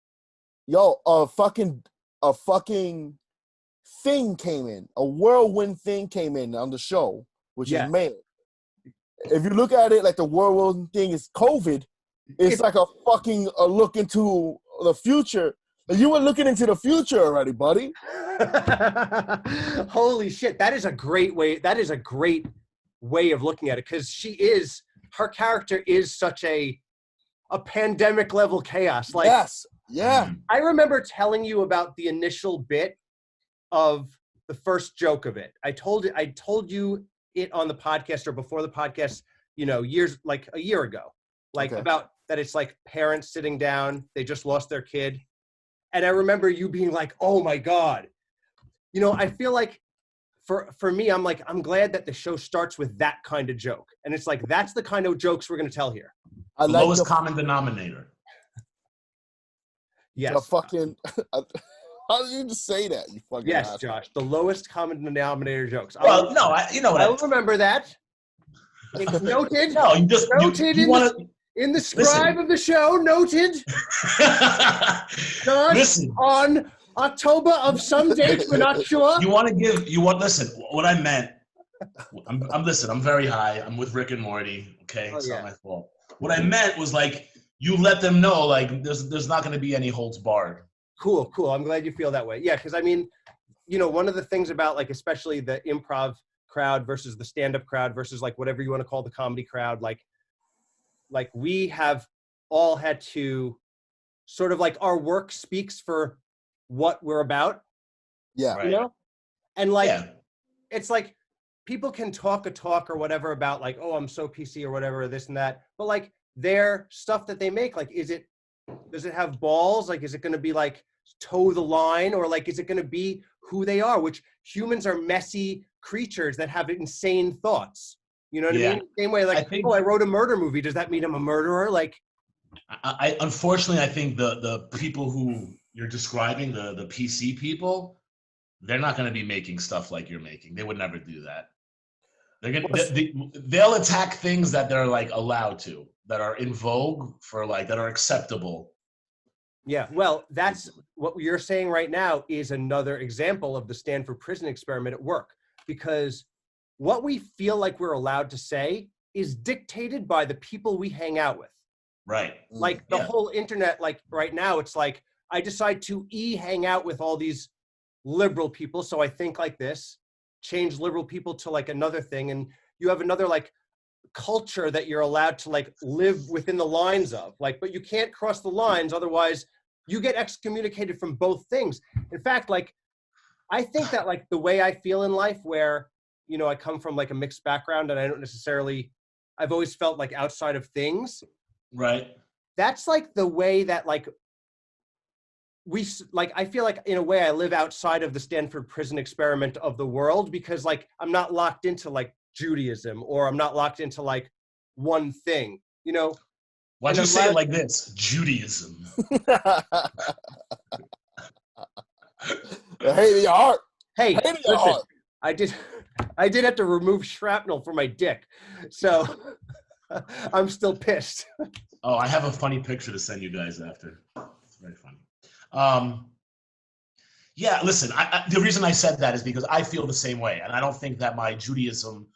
Speaker 3: a fucking thing came in. A whirlwind thing came in on the show, which is man. If you look at it like the whirlwind thing is COVID, it's like a fucking look into the future. You were looking into the future already, buddy.
Speaker 1: Holy shit. That is a great way. That is a great way of looking at it because her character is such a pandemic level chaos. Like,
Speaker 3: yes. Yeah.
Speaker 1: I remember telling you about the initial bit of the first joke of it. I told you it on the podcast or before the podcast, you know, like a year ago, like about that. It's like parents sitting down, they just lost their kid. And I remember you being like, oh my God, you know, I feel like for me, I'm like, I'm glad that the show starts with that kind of joke. And it's like, that's the kind of jokes we're going to tell here.
Speaker 2: The lowest common denominator.
Speaker 1: Yes.
Speaker 3: The fucking, how did you just say that? You fucking
Speaker 1: yes,
Speaker 3: asshole.
Speaker 1: Josh. The lowest common denominator jokes.
Speaker 2: Well, you know what?
Speaker 1: I will remember that. It's noted.
Speaker 2: No, you just
Speaker 1: noted in the scribe of the show. Noted. Josh,
Speaker 2: listen.
Speaker 1: On October of some date, we're not sure.
Speaker 2: Listen, what I meant. I'm very high. I'm with Rick and Morty. Okay, it's not my fault. What I meant was like you let them know like there's not going to be any holds barred.
Speaker 1: Cool. I'm glad you feel that way. Yeah, because I mean, you know, one of the things about like especially the improv crowd versus the stand-up crowd versus like whatever you want to call the comedy crowd, like we have all had to sort of like our work speaks for what we're about.
Speaker 3: Yeah.
Speaker 1: You know? And like it's like people can talk a talk or whatever about like, oh, I'm so PC or whatever, this and that. But like their stuff that they make, like, does it have balls? Like, is it going to be like toe the line or like, is it going to be who they are? Which humans are messy creatures that have insane thoughts. You know what I mean? Same way, like, I wrote a murder movie. Does that mean I'm a murderer? Like,
Speaker 2: I unfortunately, I think the people who you're describing, the PC people, they're not going to be making stuff like you're making. They would never do that. They'll attack things that they're like allowed to, that are in vogue for like that are acceptable.
Speaker 1: Yeah, well, that's what you're saying right now is another example of the Stanford prison experiment at work, because what we feel like we're allowed to say is dictated by the people we hang out with.
Speaker 2: Right.
Speaker 1: Like the whole internet, like right now, it's like I decide to hang out with all these liberal people, so I think like this, change liberal people to like another thing, and you have another like culture that you're allowed to like live within the lines of, like, but you can't cross the lines, otherwise you get excommunicated from both things. In fact, like I think that like the way I feel in life, where, you know, I come from like a mixed background and I don't necessarily, I've always felt like outside of things.
Speaker 2: Right.
Speaker 1: That's like the way that like I feel like in a way I live outside of the Stanford prison experiment of the world, because like I'm not locked into like Judaism, or I'm not locked into like one thing, you know?
Speaker 2: Why'd you say it like this? Judaism.
Speaker 3: Hey, your heart.
Speaker 1: Hey,
Speaker 3: listen,
Speaker 1: heart. I did have to remove shrapnel from my dick, so I'm still pissed.
Speaker 2: Oh, I have a funny picture to send you guys after. It's very funny. Yeah, listen, the reason I said that is because I feel the same way, and I don't think that my Judaism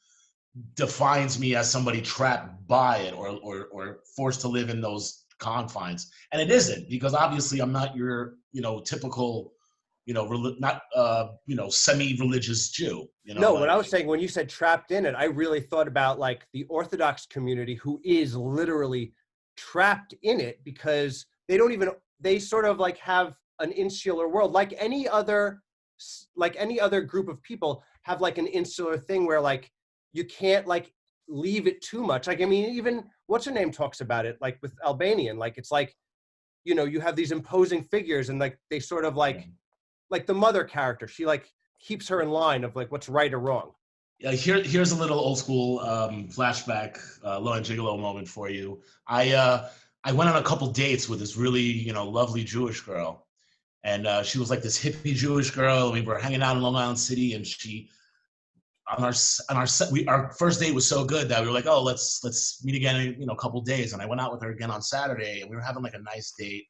Speaker 2: defines me as somebody trapped by it or forced to live in those confines. And it isn't, because obviously I'm not your, you know, typical, you know, semi-religious Jew. You know,
Speaker 1: no, what I was saying when you said trapped in it, I really thought about like the Orthodox community, who is literally trapped in it because they sort of like have an insular world, like any other group of people have like an insular thing where like you can't like leave it too much. Like, I mean, even what's her name talks about it, like with Albanian, like it's like, you know, you have these imposing figures and like they sort of like the mother character, she like keeps her in line of like what's right or wrong.
Speaker 2: Yeah, here's a little old school flashback, Low and Gigolo moment for you. I went on a couple dates with this really, you know, lovely Jewish girl. And she was like this hippie Jewish girl. We were hanging out in Long Island City, and our first date was so good that we were like, oh, let's meet again in, you know, a couple days. And I went out with her again on Saturday, and we were having like a nice date.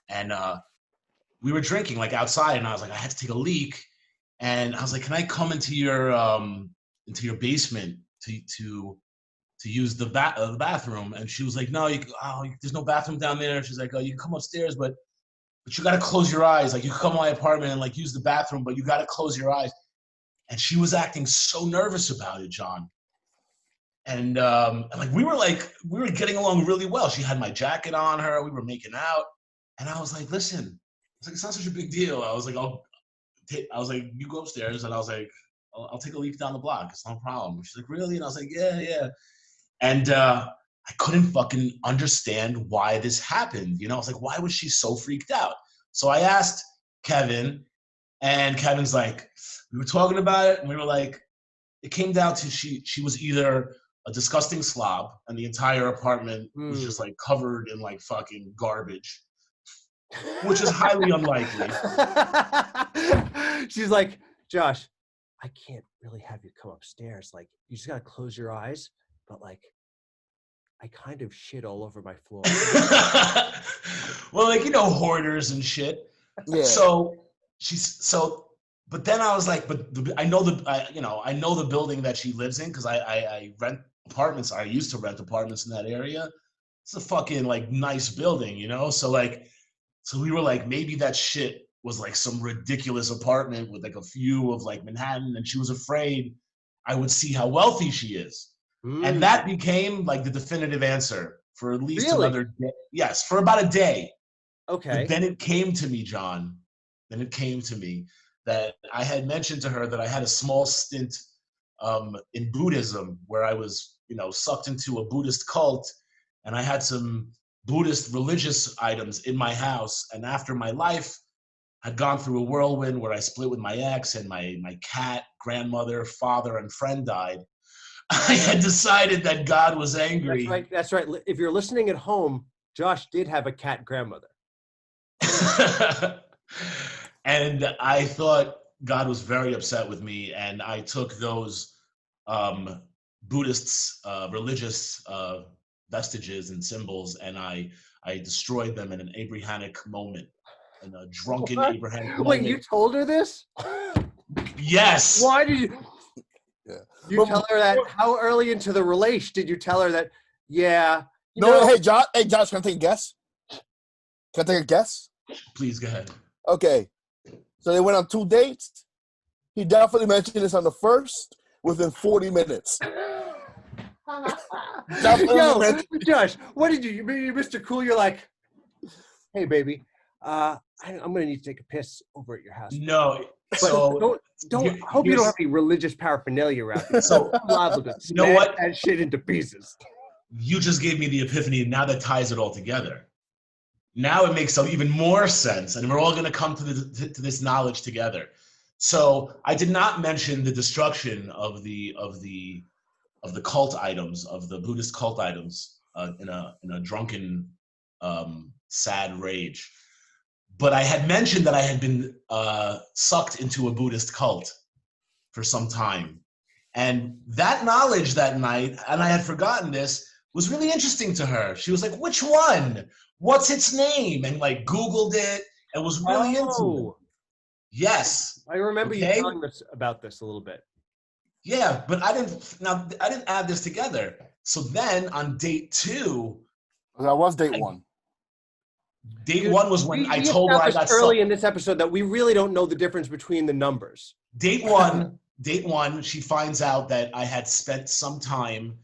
Speaker 2: And we were drinking like outside, and I was like, I had to take a leak, and I was like, can I come into your basement to use the bathroom? And she was like, no, there's no bathroom down there. She's like, oh, you can come upstairs, but you got to close your eyes. Like, you can come to my apartment and like use the bathroom, but you got to close your eyes. And she was acting so nervous about it, John. And like we were getting along really well. She had my jacket on her. We were making out, and I was like, listen, it's like, it's not such a big deal. I was like, you go upstairs, and I was like, I'll take a leak down the block. It's no problem. She's like, really? And I was like, yeah. And I couldn't fucking understand why this happened. You know, I was like, why was she so freaked out? So I asked Kevin, and Kevin's like, we were talking about it, and we were like, it came down to she was either a disgusting slob, and the entire apartment was just like covered in like fucking garbage, which is highly unlikely.
Speaker 1: She's like, Josh, I can't really have you come upstairs. Like, you just gotta close your eyes, but like, I kind of shit all over my floor.
Speaker 2: Well, like, you know, hoarders and shit. Yeah. But then I was like, I know the building that she lives in because I rent apartments. I used to rent apartments in that area. It's a fucking like nice building, you know? So we were like, maybe that shit was like some ridiculous apartment with like a view of like Manhattan, and she was afraid I would see how wealthy she is. And that became like the definitive answer for at least another day. Yes, for about a day.
Speaker 1: Okay.
Speaker 2: But then it came to me, John. Then it came to me that I had mentioned to her that I had a small stint in Buddhism where I was, you know, sucked into a Buddhist cult, and I had some Buddhist religious items in my house. And after my life had gone through a whirlwind where I split with my ex and my cat, grandmother, father, and friend died, I had decided that God was angry.
Speaker 1: That's right. If you're listening at home, Josh did have a cat grandmother.
Speaker 2: And I thought God was very upset with me, and I took those Buddhist religious vestiges and symbols, and I destroyed them in an Abrahamic moment, in a drunken Abrahamic moment.
Speaker 1: Wait, you told her this?
Speaker 2: Yes.
Speaker 1: Why did you? Yeah. You tell her that? How early into the relation did you tell her that? Yeah.
Speaker 3: Hey, Josh. Can I take a guess? Can I take a guess?
Speaker 2: Please go ahead.
Speaker 3: Okay. So they went on 2 dates. He definitely mentioned this on the first within 40 minutes.
Speaker 1: Yo, Josh, what did you, Mr. Cool? You're like, hey, baby, I'm gonna need to take a piss over at your house.
Speaker 2: No.
Speaker 1: But so don't hope you don't have any religious paraphernalia around here.
Speaker 2: So
Speaker 1: I'm liable to
Speaker 2: you know what?
Speaker 1: That shit into pieces.
Speaker 2: You just gave me the epiphany, and now that ties it all together. Now it makes even more sense, and we're all going to come to this knowledge together. So I did not mention the destruction of the cult items, of the Buddhist cult items, in a drunken, sad rage. But I had mentioned that I had been sucked into a Buddhist cult for some time. And that knowledge that night, and I had forgotten this, was really interesting to her. She was like, which one? What's its name? And like Googled it and was really into it. Yes.
Speaker 1: I remember you telling us about this a little bit.
Speaker 2: Yeah, but I didn't add this together. So then on date 2.
Speaker 3: That was date 1.
Speaker 2: Date 1 was when I told her I got
Speaker 1: early in this episode that we really don't know the difference between the numbers.
Speaker 2: Date one, she finds out that I had spent some time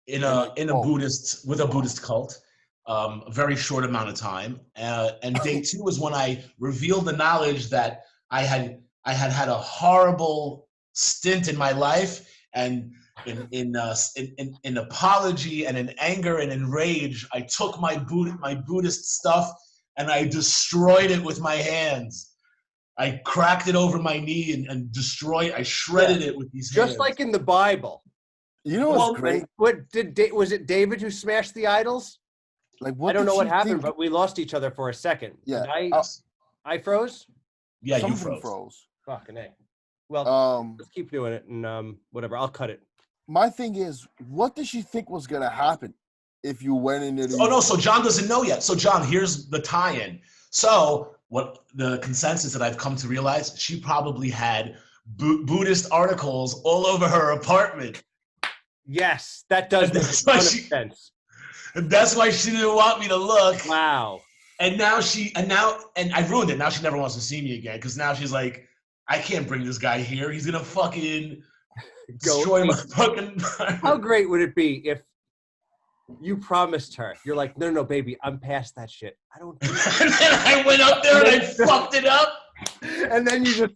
Speaker 2: in a Buddhist cult, a very short amount of time. And day 2 was when I revealed the knowledge that I had had a horrible stint in my life, and in apology and in anger and in rage, I took my Buddhist stuff and I destroyed it with my hands. I cracked it over my knee and destroyed. I shredded it with these hands.
Speaker 1: Just like in the Bible.
Speaker 3: You know what's great?
Speaker 1: Was it David who smashed the idols?
Speaker 3: Like, what
Speaker 1: I don't know what happened,
Speaker 3: think?
Speaker 1: but we lost each other for a second.
Speaker 3: Yeah.
Speaker 1: I froze?
Speaker 2: Yeah, you
Speaker 3: Something
Speaker 2: froze.
Speaker 1: Fucking A. Well, let's keep doing it and whatever. I'll cut it.
Speaker 3: My thing is, what did she think was going to happen if you went into the...
Speaker 2: Oh, no, so John doesn't know yet. So, John, here's the tie-in. So, what the consensus that I've come to realize, she probably had Buddhist articles all over her apartment.
Speaker 1: Yes, that does make a ton of sense.
Speaker 2: And that's why she didn't want me to look.
Speaker 1: Wow.
Speaker 2: And now I ruined it. Now she never wants to see me again, because now she's like, I can't bring this guy here. He's going to fucking destroy my fucking...
Speaker 1: How great would it be if you promised her, you're like, no, baby, I'm past that shit. I don't do that.
Speaker 2: And then I went up there and I fucked it up.
Speaker 1: And then you just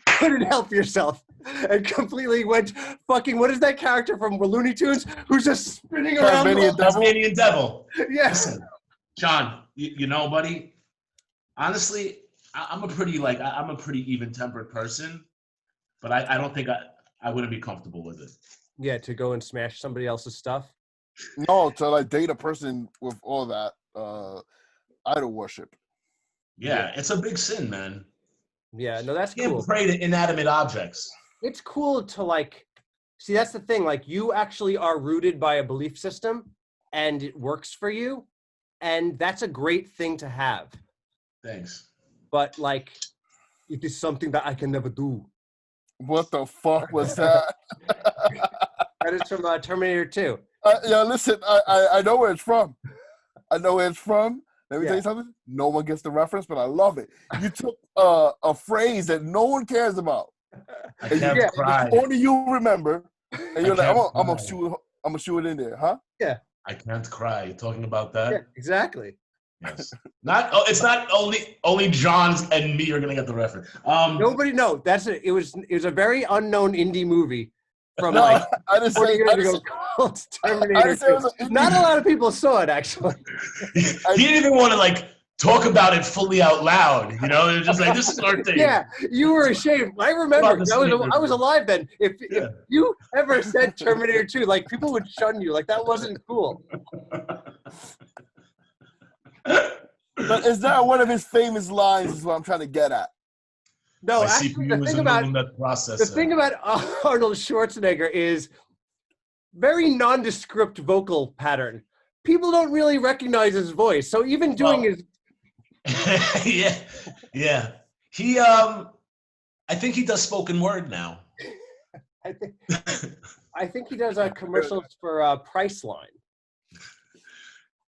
Speaker 1: couldn't help yourself and completely went fucking, what is that character from Looney Tunes who's just spinning around?
Speaker 2: Tasmanian Devil.
Speaker 1: Yes.
Speaker 2: Listen, John, you know, buddy, honestly, I'm a pretty even-tempered person, but I don't think I wouldn't be comfortable with it.
Speaker 1: Yeah, to go and smash somebody else's stuff?
Speaker 3: No, to like date a person with all that idol worship.
Speaker 2: Yeah, it's a big sin, man.
Speaker 1: Yeah, no, that's
Speaker 2: you
Speaker 1: cool.
Speaker 2: Can't pray to inanimate objects.
Speaker 1: It's cool to like, see, that's the thing. Like, you actually are rooted by a belief system, and it works for you, and that's a great thing to have.
Speaker 2: Thanks.
Speaker 1: But like, it is something that I can never do.
Speaker 3: What the fuck was that?
Speaker 1: That is from Terminator 2.
Speaker 3: Yeah, listen, I know where it's from. Let me tell you something. No one gets the reference, but I love it. You took a phrase that no one cares about.
Speaker 2: I can't cry.
Speaker 3: Only you remember. And you're like, I'm gonna shoot it in there, huh?
Speaker 1: Yeah.
Speaker 2: I can't cry. You talking about that?
Speaker 1: Yeah, exactly.
Speaker 2: Yes. It's not only John's and me are gonna get the reference.
Speaker 1: Nobody knows. It was a very unknown indie movie from like 40 years ago called Terminator 2. Not a lot of people saw it, actually.
Speaker 2: He didn't even want to like talk about it fully out loud. You know, it was just like, this is our thing.
Speaker 1: Yeah, you were ashamed. I remember. I was alive then. If you ever said Terminator 2, like people would shun you. Like that wasn't cool.
Speaker 3: But is that one of his famous lines? Is what I'm trying to get at.
Speaker 1: No, actually, the thing about Arnold Schwarzenegger is very nondescript vocal pattern. People don't really recognize his voice, so even doing his
Speaker 2: yeah. He I think he does spoken word now.
Speaker 1: I think he does commercials for Priceline.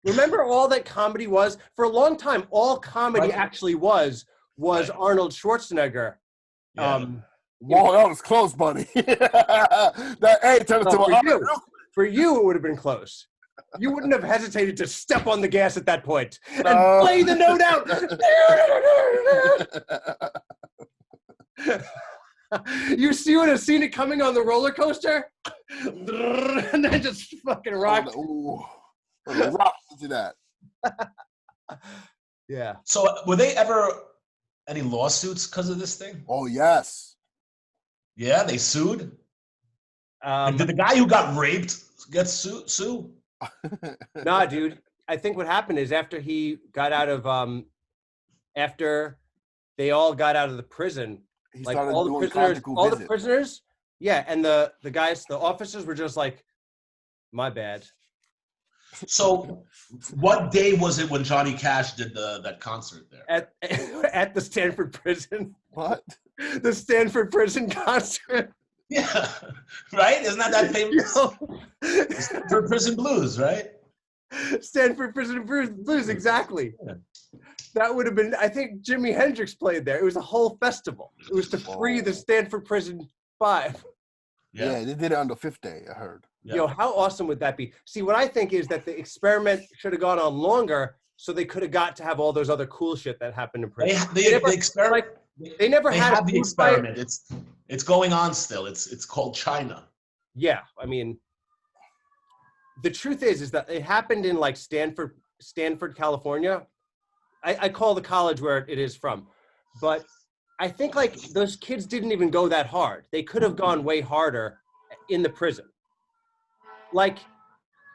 Speaker 1: Remember all that comedy was? For a long time, all comedy actually was Arnold Schwarzenegger.
Speaker 2: Yeah.
Speaker 3: Whoa, that was close, buddy.
Speaker 1: For you, it would have been close. You wouldn't have hesitated to step on the gas at that point and play the note out. You would have seen it coming on the roller coaster, and then just fucking rocked.
Speaker 3: Rock into that.
Speaker 1: Yeah.
Speaker 2: So, were they ever any lawsuits because of this thing?
Speaker 3: Oh yes.
Speaker 2: Yeah, they sued. Did the guy who got raped get sue?
Speaker 1: Nah, dude. I think what happened is after he got out of after they all got out of the prison, like all the prisoners, yeah, and the guys, the officers were just like, my bad.
Speaker 2: So, what day was it when Johnny Cash did that concert there?
Speaker 1: At the Stanford prison.
Speaker 3: What?
Speaker 1: The Stanford prison concert.
Speaker 2: Yeah, right? Isn't that famous? Stanford Prison Blues, right?
Speaker 1: Stanford Prison Blues, exactly. Yeah. That would have been, I think Jimi Hendrix played there. It was a whole festival. It was to free the Stanford Prison 5.
Speaker 3: Yeah, they did it on the 5th day, I heard.
Speaker 2: Yeah.
Speaker 1: Yo, how awesome would that be? See, what I think is that the experiment should have gone on longer, so they could have got to have all those other cool shit that happened in prison.
Speaker 2: They
Speaker 1: Never had
Speaker 2: have
Speaker 1: a
Speaker 2: the
Speaker 1: food fight.
Speaker 2: experiment. It's going on still. It's called China.
Speaker 1: Yeah, I mean, the truth is that it happened in like Stanford, California. I call the college where it is from, but I think like those kids didn't even go that hard. They could have gone way harder in the prison. Like,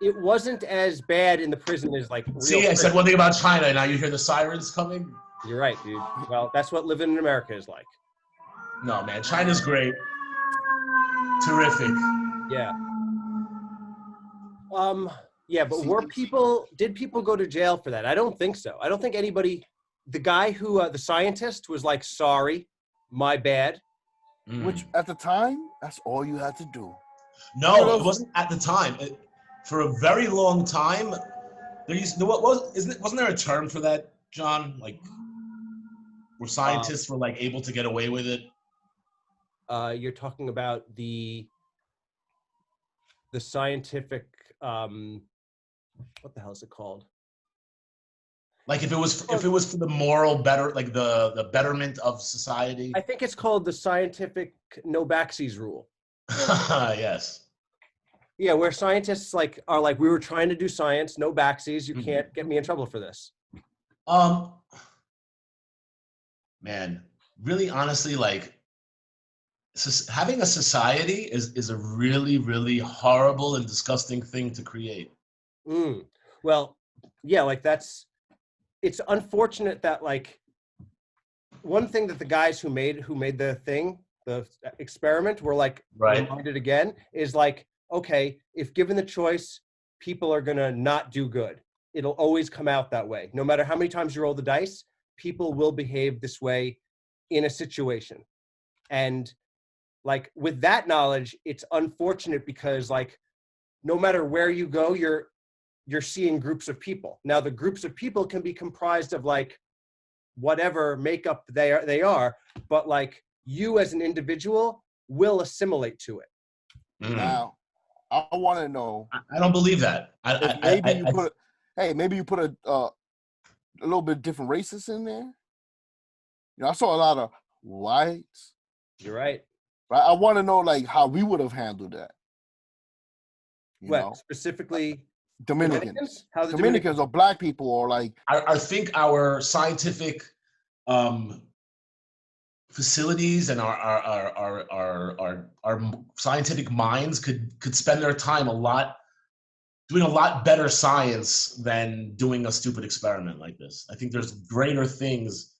Speaker 1: it wasn't as bad in the prison as like real
Speaker 2: See, I
Speaker 1: prison.
Speaker 2: said one thing about China, and now you hear the sirens coming?
Speaker 1: You're right, dude. Well, that's what living in America is like.
Speaker 2: No, man, China's great. Terrific.
Speaker 1: Yeah. Yeah, but did people go to jail for that? I don't think so. I don't think anybody, the guy who, the scientist was like, sorry, my bad.
Speaker 3: Which at the time, that's all you had to do.
Speaker 2: No, it wasn't at the time. For a very long time, wasn't there a term for that, John? Like, where scientists were like able to get away with it?
Speaker 1: You're talking about the scientific, what the hell is it called?
Speaker 2: Like if it was for the moral better, like the betterment of society.
Speaker 1: I think it's called the scientific no backsies rule.
Speaker 2: Yes.
Speaker 1: Yeah, where scientists are like, we were trying to do science, no backsies. You can't get me in trouble for this.
Speaker 2: Man, really, honestly, like having a society is a really, really horrible and disgusting thing to create.
Speaker 1: Well, yeah, like it's unfortunate that like one thing that the guys who made the experiment were like reminded again is like, okay, if given the choice, people are gonna not do good. It'll always come out that way. No matter how many times you roll the dice, people will behave this way in a situation. And like with that knowledge, it's unfortunate because like no matter where you go, you're seeing groups of people. Now the groups of people can be comprised of like whatever makeup they are, but like you as an individual will assimilate to it.
Speaker 3: Now, I want to know.
Speaker 2: I don't believe that.
Speaker 3: Maybe you put a little bit different races in there. You know, I saw a lot of whites.
Speaker 1: You're right.
Speaker 3: Right. I want to know like how we would have handled that. You know?
Speaker 1: Specifically
Speaker 3: Dominicans?
Speaker 1: How the
Speaker 3: Dominicans or black people or like.
Speaker 2: I think our scientific facilities and our scientific minds could spend their time doing a lot better science than doing a stupid experiment like this. I think there's greater things.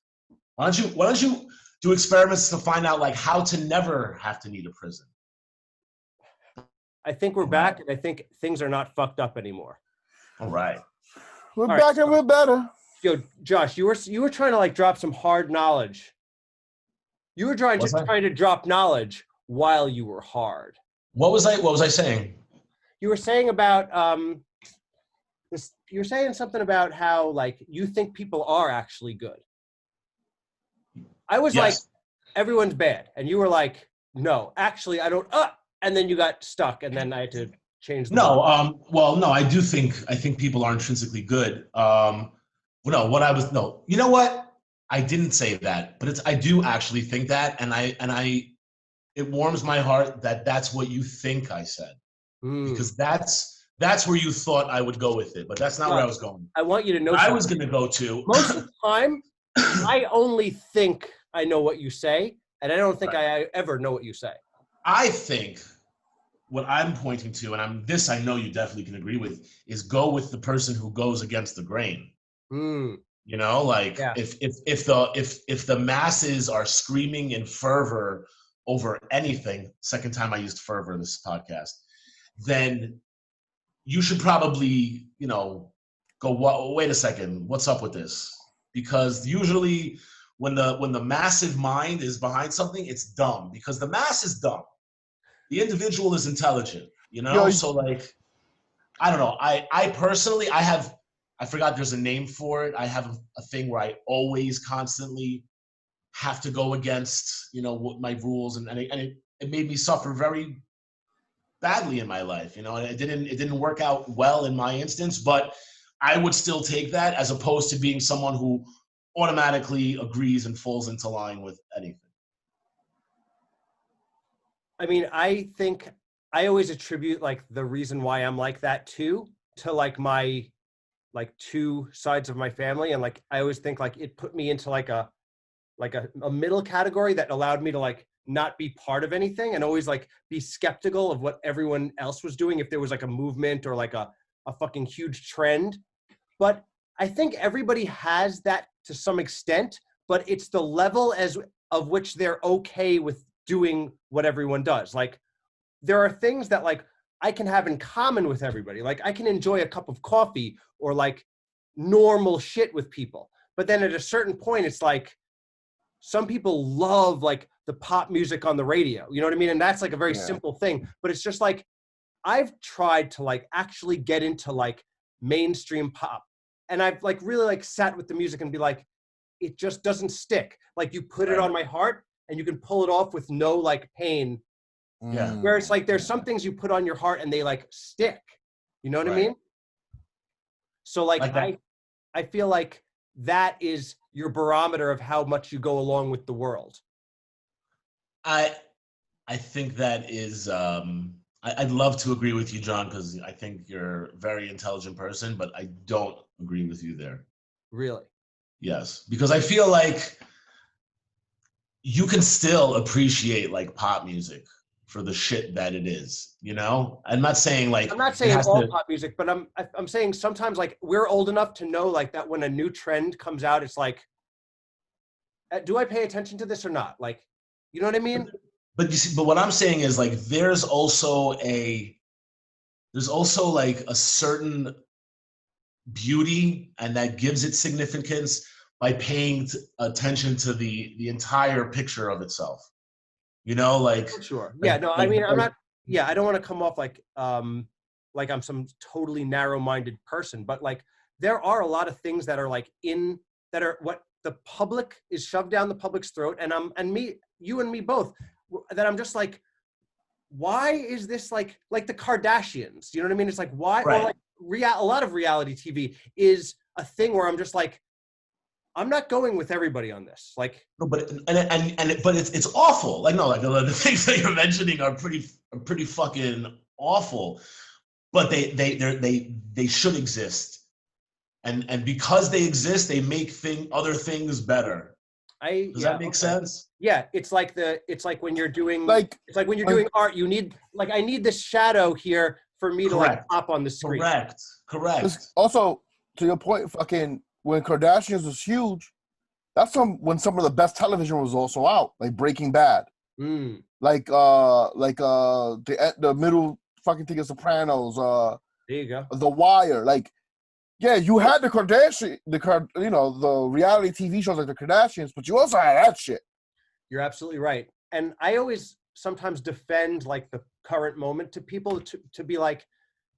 Speaker 2: Why don't you do experiments to find out like how to never have to need a prison?
Speaker 1: I think we're back, and I think things are not fucked up anymore.
Speaker 2: All right.
Speaker 3: We're back and we're better.
Speaker 1: Yo, Josh, you were trying to like drop some hard knowledge. You were trying to drop knowledge while you were hard.
Speaker 2: What was I saying?
Speaker 1: You were saying about this. You were saying something about how like you think people are actually good. I was like, everyone's bad, and you were like, no, actually, I don't. And then you got stuck, and then I had to change the
Speaker 2: well, no, I think people are intrinsically good. You know what? I didn't say that, but I do actually think that, and it warms my heart that that's what you think I said, because that's where you thought I would go with it, but that's not where I was going.
Speaker 1: I want you to know.
Speaker 2: I was going to go to
Speaker 1: most of the time. I only think I know what you say, and I don't think I ever know what you say.
Speaker 2: I think what I'm pointing to, and I know you definitely can agree with, is go with the person who goes against the grain. You know, like if the masses are screaming in fervor over anything, second time I used fervor in this podcast, then you should probably, you know, go, wait a second, what's up with this? Because usually when the massive mind is behind something, it's dumb, because the mass is dumb. The individual is intelligent, you know? So like, I don't know. I personally, I forgot there's a name for it. I have a thing where I always constantly have to go against, you know, what my rules, and it made me suffer very, badly in my life, you know, and it didn't work out well in my instance, but I would still take that as opposed to being someone who automatically agrees and falls into line with anything.
Speaker 1: I mean, I think I always attribute like the reason why I'm like that too to like my like two sides of my family, and like I always think like it put me into like a middle category that allowed me to like not be part of anything and always like be skeptical of what everyone else was doing if there was like a movement or like a fucking huge trend. But I think everybody has that to some extent, but it's the level of which they're okay with doing what everyone does. Like there are things that like I can have in common with everybody. Like I can enjoy a cup of coffee or like normal shit with people. But then at a certain point, it's like some people love like the pop music on the radio. You know what I mean? And that's like a very simple thing. But it's just like I've tried to like actually get into like mainstream pop. And I've like really like sat with the music and be like, it just doesn't stick. Like you put it on my heart and you can pull it off with no like pain.
Speaker 2: Yeah.
Speaker 1: Where it's like there's some things you put on your heart and they like stick. You know what I mean? So like I feel like that is your barometer of how much you go along with the world.
Speaker 2: I think that is I'd love to agree with you, John, because I think you're a very intelligent person, but I don't agree with you there.
Speaker 1: Really?
Speaker 2: Yes, because I feel like you can still appreciate like pop music for the shit that it is, you know? I'm not saying like
Speaker 1: all pop music, but I'm saying sometimes like we're old enough to know like that when a new trend comes out, it's like, do I pay attention to this or not? Like, you know what I mean?
Speaker 2: But you see, but what I'm saying is like there's also like a certain beauty, and that gives it significance by paying attention to the entire picture of itself. You know, like
Speaker 1: sure. Yeah, no, I mean I'm not I don't want to come off like I'm some totally narrow-minded person, but like there are a lot of things that are like that are what the public is shoved down the public's throat, and you and me both, that I'm just like, why is this like the Kardashians? You know what I mean? It's like why or like a lot of reality TV is a thing where I'm just like, I'm not going with everybody on this. Like,
Speaker 2: no, but it's awful. Like, no, like the things that you're mentioning are pretty fucking awful. But they should exist, and because they exist, they make other things better. Does that make sense?
Speaker 1: Yeah, it's like when you're doing doing art, you need like I need this shadow here for me to like pop on the screen.
Speaker 2: Correct.
Speaker 3: Also, to your point, fucking when Kardashians was huge, that's when some of the best television was also out, like Breaking Bad, like the middle fucking thing of Sopranos,
Speaker 1: there you go,
Speaker 3: The Wire, like. Yeah, you had the Kardashian, the reality TV shows like the Kardashians, but you also had that shit.
Speaker 1: You're absolutely right. And I always sometimes defend like the current moment to people to be like,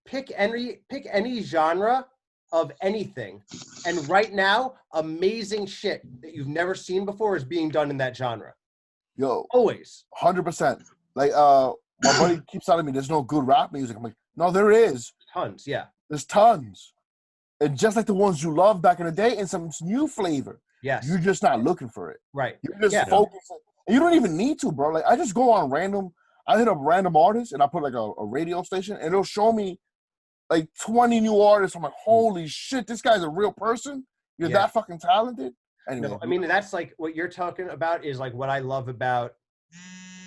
Speaker 1: pick any genre of anything. And right now, amazing shit that you've never seen before is being done in that genre.
Speaker 3: Yo.
Speaker 1: Always.
Speaker 3: 100%. Like, my buddy keeps telling me there's no good rap music. I'm like, no, there is.
Speaker 1: Tons, yeah.
Speaker 3: There's tons. And just like the ones you loved back in the day, and some new flavor.
Speaker 1: Yes.
Speaker 3: You're just not looking for it.
Speaker 1: Right.
Speaker 3: You're just focusing. And you don't even need to, bro. Like, I just go on I hit up random artists, and I put like a radio station, and it'll show me like 20 new artists. I'm like, holy shit, this guy's a real person? You're that fucking talented? Anyway.
Speaker 1: No, I mean, that's like what you're talking about is like what I love about,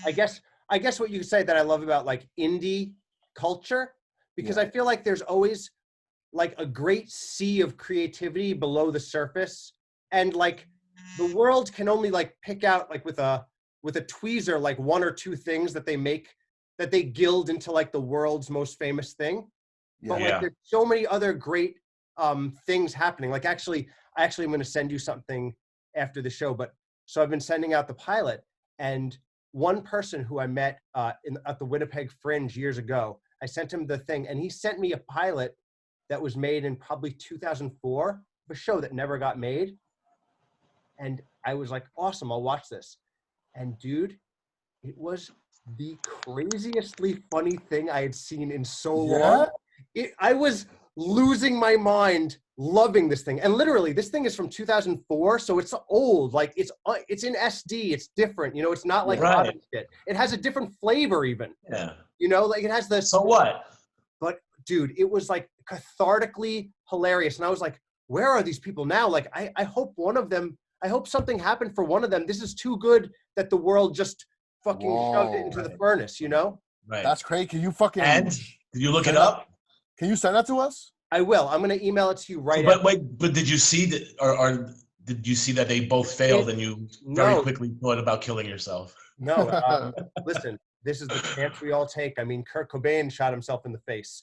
Speaker 1: I guess what you could say that I love about like indie culture, because I feel like there's always like a great sea of creativity below the surface, and like the world can only like pick out like with a tweezer like one or two things that they make that they gild into like the world's most famous thing. But like there's so many other great things happening. Like actually I'm going to send you something after the show, but so I've been sending out the pilot, and one person who I met at the Winnipeg Fringe years ago, I sent him the thing, and he sent me a pilot that was made in probably 2004, a show that never got made. And I was like, awesome, I'll watch this. And dude, it was the craziestly funny thing I had seen in so long. I was losing my mind loving this thing. And literally, this thing is from 2004, so it's old. Like, it's in SD. It's different. You know, it's not like modern shit. It has a different flavor even.
Speaker 2: Yeah.
Speaker 1: You know, like it has the...
Speaker 2: So what?
Speaker 1: But, dude, it was, like, cathartically hilarious. And I was like, where are these people now? Like, I hope one of them... I hope something happened for one of them. This is too good that the world just fucking shoved it into the furnace, you know?
Speaker 2: Right.
Speaker 3: That's crazy. Can you fucking...
Speaker 2: And did you look it up?
Speaker 3: Can you send that to us?
Speaker 1: I will. I'm going to email it to you right
Speaker 2: now.
Speaker 1: But
Speaker 2: wait, but did you see that, or did you see that they both failed and you very quickly thought about killing yourself?
Speaker 1: No. Listen, this is the chance we all take. I mean, Kurt Cobain shot himself in the face.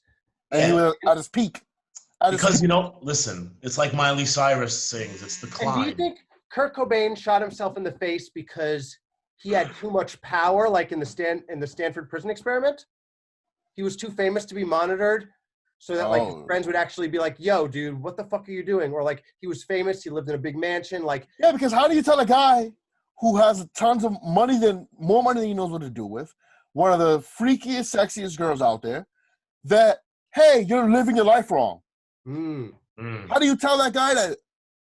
Speaker 3: And he was at his peak.
Speaker 2: Because, you know, listen, it's like Miley Cyrus sings. It's the climb.
Speaker 1: And do you think Kurt Cobain shot himself in the face because he had too much power, like in the Stanford prison experiment? He was too famous to be monitored, so that like his friends would actually be like, "Yo, dude, what the fuck are you doing?" Or like he was famous, he lived in a big mansion, like
Speaker 3: yeah. Because how do you tell a guy who has tons of money more money than he knows what to do with, one of the freakiest, sexiest girls out there, that hey, you're living your life wrong? How do you tell that guy that,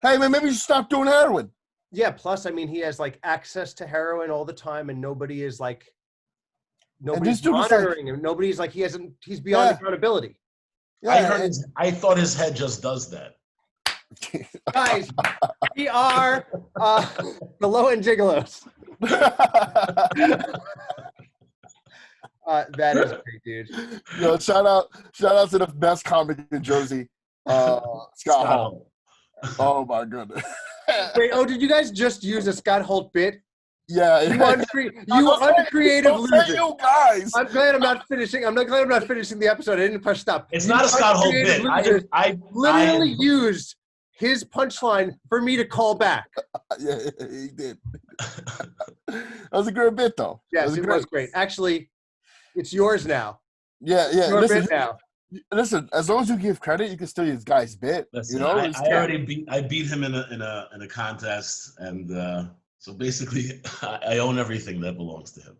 Speaker 3: hey man, maybe you should stop doing heroin?
Speaker 1: Yeah. Plus, I mean, he has like access to heroin all the time, and nobody is like. Nobody's monitoring him. Nobody's like he's beyond accountability.
Speaker 3: Yeah,
Speaker 2: I thought his head just does that.
Speaker 1: Guys, we are the Low End Gigolos. That is great, dude.
Speaker 3: Yo, shout out to the best comic in Jersey, Scott Holt. Oh my goodness.
Speaker 1: Wait, did you guys just use a Scott Holt bit?
Speaker 3: Yeah,
Speaker 1: you uncreative losers.
Speaker 3: You guys.
Speaker 1: I'm glad I'm not finishing the episode. I didn't press stop.
Speaker 2: It's not a Scott Holt bit. I
Speaker 1: literally used his punchline for me to call back.
Speaker 3: Yeah, he did. That was a great bit, though.
Speaker 1: Yes, it was great. Actually, it's yours now.
Speaker 3: Yeah.
Speaker 1: Your bit now.
Speaker 3: Listen, as long as you give credit, you can still use Guy's bit.
Speaker 2: Listen,
Speaker 3: you know,
Speaker 2: I beat him in a contest, and so basically, I own everything that belongs to him.